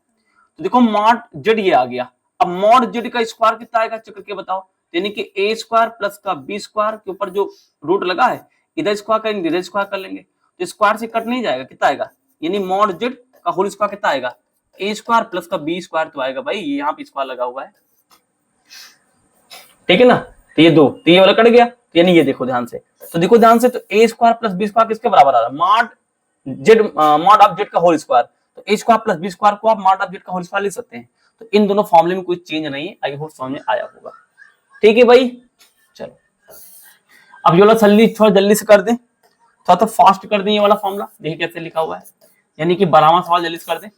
तो देखो मॉड जेड ये आ गया। अब मॉड जेड का स्क्वायर कितना आएगा, चेक करके बताओ, यानी कि a स्क्वायर प्लस का b स्क्वायर के ऊपर जो रूट लगा है, इधर स्क्वायर करेंगे, इधर स्क्वायर कर लेंगे, तो स्क्वायर से कट नहीं जाएगा, कितना आएगा, यानी मॉड जेड का होल स्क्वायर कितना आएगा, a स्क्वायर प्लस का b स्क्वायर तो आएगा भाई, ये यहाँ पे स्क्वायर लगा हुआ है, ठीक है ना। तो ये दो, तो ये वाला कट गया, यानी ये देखो ध्यान से, तो देखो ध्यान से, तो a square plus b square किसके बराबर आ रहा है, मॉड ऑफ जेड का होल स्क्वायर, तो a square plus b square को आप मॉड ऑफ जेड का होल स्क्वायर लिख सकते हैं। तो इन दोनों फॉर्मूले में कोई चेंज नहीं है, आई होप समझ में आया होगा, ठीक है भाई। चलो अब ये वाला जल्दी, थोड़ा जल्दी से कर दें, थोड़ा तो फास्ट कर दें ये वाला फॉर्मूला, देखिए कैसे लिखा हुआ है, यानी कि 12वां सवाल जल्दी से कर दें।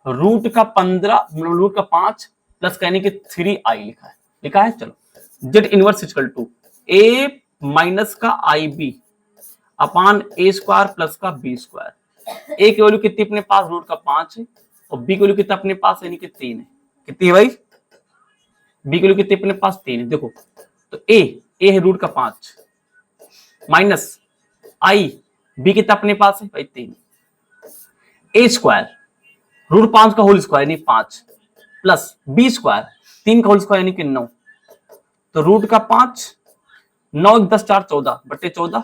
रूट का 15 रूट का 5 प्लस कहने के 3i लिखा है। चलो, Z inverse equal to a minus का आई B upon A square plus का बी स्क्वायर। ए की वैल्यू कितनी अपने पास, रूट का 5 है, और बी की वैल्यू कितना अपने पास यानी कि 3 है। कितनी है भाई, बी की वैल्यू कितनी अपने पास 3 है। देखो तो ए है रूट का 5 माइनस आई, बी कितना अपने पास है भाई 3, ए स्क्वायर रूट 5 का होल स्क्वायर यानी 5 प्लस बी स्क्वायर 3 का होल स्क्वायर यानी कि 9, तो रूट का 5 9 10 4 14 बट्टे 14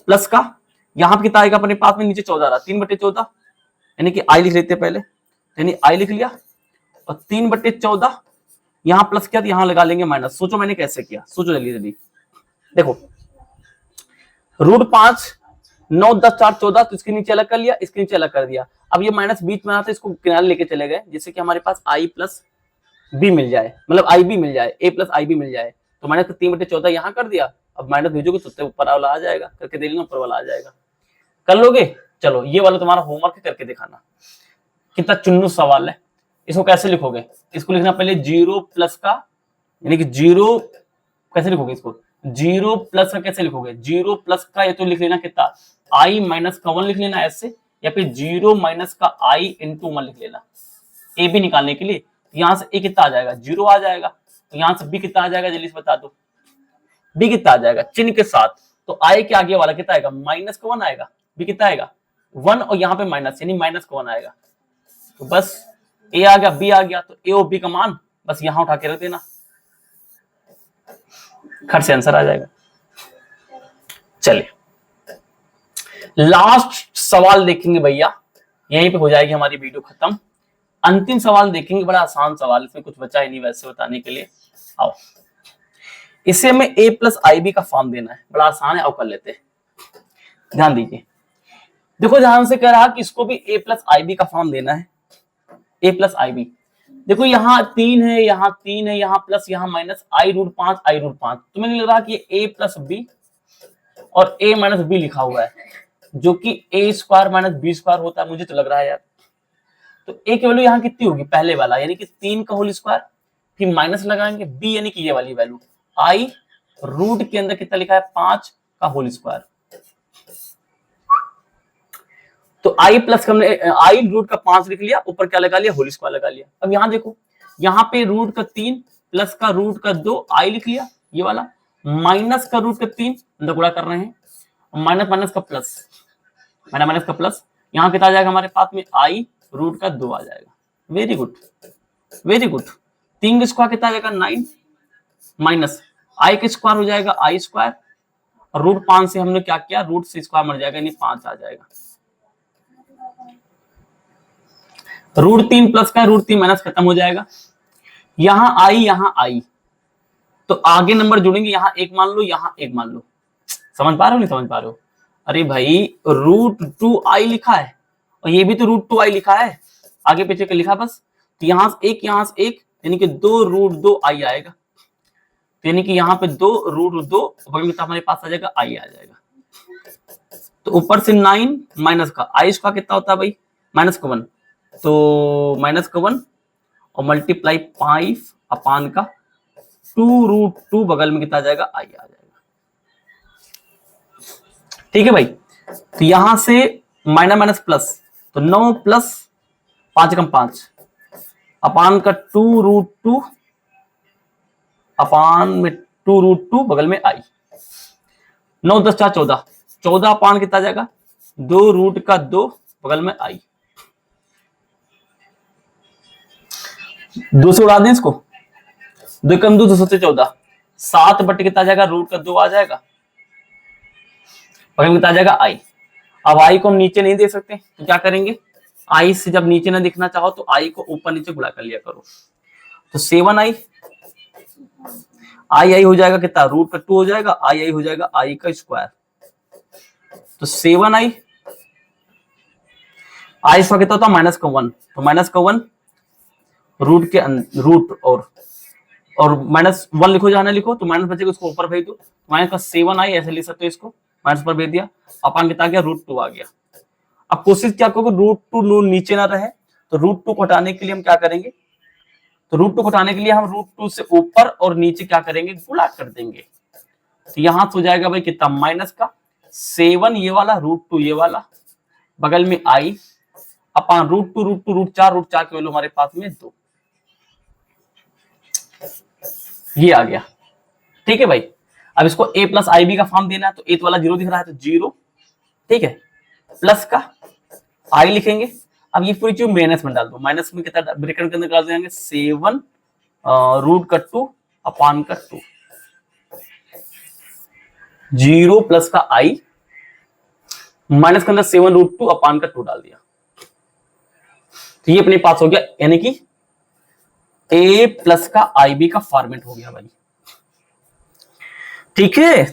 प्लस का यहां पर कितना आएगा अपने पास में, नीचे 14 रहा 3 बट्टे 14 यानी कि आई लिख लेते हैं पहले, यानी आई लिख लिया, और 3 बट्टे 14 यहां प्लस किया तो यहां लगा लेंगे माइनस। सोचो मैंने कैसे किया, सोचो जल्दी जल्दी। देखो रूट 5 9 10 4 14, तो इसके नीचे अलग कर लिया, इसके नीचे अलग कर दिया। अब ये माइनस बीच में आता, इसको किनारे लेके चले गए, जिससे कि हमारे पास आई प्लस बी मिल जाए, मतलब आई बी मिल जाए, ए प्लस आई बी मिल जाए। तो माइनस 3 बटे 14 यहाँ कर दिया, अब माइनस भेजोगे तो ऊपर वाला आ जाएगा, करके दे लेना ऊपर वाला आ जाएगा। कर लोगे, चलो ये वाला तुम्हारा होमवर्क करके दिखाना। कितना चुन्नू सवाल है। इसको कैसे लिखोगे, इसको लिखना पहले 0 प्लस का, यानी कि 0 कैसे लिखोगे इसको, 0 प्लस का कैसे लिखोगे, 0 प्लस का ये तो लिख लेना कितना i माइनस का 1 लिख लेना ऐसे, या फिर 0 माइनस का i इंटू 1 लिख लेना ए बी निकालने के लिए। यहां से ए कितना आ जाएगा, 0 आ जाएगा, तो यहां से बी कितना आ जाएगा जल्दी से बता दो, बी कितना आ जाएगा चिन्ह के साथ, तो आई के आगे वाला कितना आएगा, माइनस का 1 आएगा, बी कितना आएगा 1, और यहाँ पे माइनस यानी माइनस का 1 आएगा। तो बस ए आ गया बी आ गया, तो ए और बी का मान बस यहां उठा के रख देना, खट से आंसर आ जाएगा। चलिए लास्ट सवाल देखेंगे भैया, यहीं पे हो जाएगी हमारी वीडियो खत्म। अंतिम सवाल देखेंगे, बड़ा आसान सवाल, इसमें कुछ बचा ही नहीं वैसे बताने के लिए। आओ इसे हमें a प्लस आई बी का फॉर्म देना है, बड़ा आसान है, आओ कर लेते हैं। ध्यान दीजिए, देखो ध्यान से कह रहा कि इसको भी a प्लस आई बी का फॉर्म देना है, a प्लस आई बी। देखो यहाँ 3 है, यहाँ 3 है, यहाँ प्लस यहाँ minus, I root 5 I root 5, तो मैंने लग रहा कि a प्लस बी और a माइनस बी लिखा हुआ है, जो कि a square minus B square होता है, मुझे तो लग रहा है यार। तो a की वैल्यू यहाँ कितनी होगी, पहले वाला यानी कि 3 का होल स्क्वायर, फिर माइनस लगाएंगे b यानी कि ये वाली वैल्यू i रूट के अंदर कितना लिखा है 5 का होल स्क्वायर, तो i प्लस हमने i रूट का 5 लिख लिया, ऊपर क्या लगा लिया होल स्क्वायर लगा लिया। अब यहाँ देखो, यहाँ पे रूट का 3 प्लस का रूट का 2 i लिख लिया ये वाला, माइनस का रूट का 3 गुणा कर रहे हैं, माइनस माइनस का प्लस, माइनस का प्लस, यहाँ कितना आ जाएगा हमारे पास में i रूट का 2 आ जाएगा। वेरी गुड वेरी गुड, 3 का स्क्वायर कितना आ जाएगा 9, माइनस i का स्क्वायर हो जाएगा i स्क्वायर, और रूट 5 से हमने क्या किया, रूट से स्क्वायर मर जाएगा यानी 5 आ जाएगा। रूट 3 प्लस का रूट 3 माइनस खत्म हो जाएगा, यहाँ आई, तो आगे नंबर जुड़ेंगे, यहाँ 1 मान लो, यहाँ 1 मान लो। समझ पा रहे हो नहीं समझ पा रहे हो, अरे भाई रूट 2 आई लिखा है, और ये भी तो रूट 2 आई लिखा है, आगे पीछे का लिखा बस, तो यहाँ से 1 यानी कि 2 रूट 2 आई आएगा, तो यानी कि यहाँ पे 2 रूट 2 हमारे पास आ जाएगा आई आ जाएगा। तो ऊपर से 9 माइनस का आई स्क्वायर कितना होता है भाई, माइनस का 1, तो माइनस का 1 और मल्टीप्लाई 5 अपान का 2 रूट 2 बगल में कितना आ जाएगा आई आ जाएगा। ठीक है भाई, तो यहां से माइनस माइनस प्लस, तो 9 प्लस 5 कम 5 अपान का 2 रूट 2 अपान में 2 रूट 2 बगल में आई, 9 10 4 14, 14 अपान कितना आ जाएगा 2 रूट का 2 बगल में आई, 2 से उड़ा दें इसको, 2 कम 2 2 से 14, 7 बटे कितना आ जाएगा रूट का 2 आ जाएगा, बगल में कितना आ जाएगा आई। अब आई को हम नीचे नहीं दे सकते, तो क्या करेंगे, आई से जब नीचे ना दिखना चाहो तो आई को ऊपर नीचे गुणा कर लिया करो, तो 7 आई हो जाएगा कितना रूट का 2 हो जाएगा, आई हो जाएगा आई का स्क्वायर, तो 7 आई स्क्वायर कितना होता है माइनस का 1, तो माइनस का 1 रूट के रूट और माइनस 1 लिखो, जहां लिखो तो माइनस बचेगा, उसको ऊपर भेज दो, माइनस का 7 आई ऐसे लिख सकते हो, इसको माइनस पर भेज दिया, अपान कितना आ गया रूट 2 आ गया। अब कोशिश क्या करोगे रूट 2 नीचे ना रहे, तो रूट 2 को हटाने के लिए हम क्या करेंगे, तो रूट 2 को हटाने के लिए हम रूट 2 से ऊपर और नीचे क्या करेंगे गुणा कर देंगे, तो यहां से हो जाएगा भाई कितना माइनस का 7 ये वाला रूट 2 ये वाला बगल में आई अपान रूट टू रूट 4 की वैल्यू हमारे पास में 2, ये आ गया। ठीक है भाई, अब इसको a प्लस आई बी का फॉर्म देना है, तो ए वाला 0 दिख रहा है तो 0, ठीक है, प्लस का i लिखेंगे। अब ये पूरी चीज माइनस में डाल दो, माइनस में कितना ब्रैकेट के अंदर डाल देंगे 7 रूट का 2 अपान का 2, 0 प्लस का i माइनस के अंदर 7 रूट 2 अपान का 2 डाल दिया, तो ये अपने पास हो गया, यानी कि a प्लस का आई बी का फॉर्मेट हो गया भाई। ठीक है,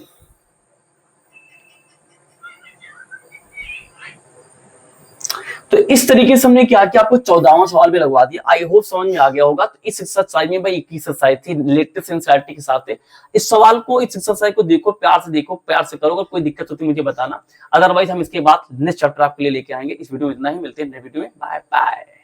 तो इस तरीके से हमने क्या किया, आपको 14वां सवाल भी लगवा दिया। आई होप समझ में आ गया होगा। तो इस एक्सरसाइज में भाई 21 एक्सरसाइज थी लेटेस्ट एनसीईआरटी के साथ। इस सवाल को, इस एक्सरसाइज को देखो, प्यार से देखो, प्यार से करो। अगर कोई दिक्कत होती मुझे बताना, अदरवाइज हम इसके बाद नेक्स्ट चैप्टर आपके लिए लेके आएंगे। इस वीडियो में इतना ही, मिलते हैं नए वीडियो में, बाय बाय।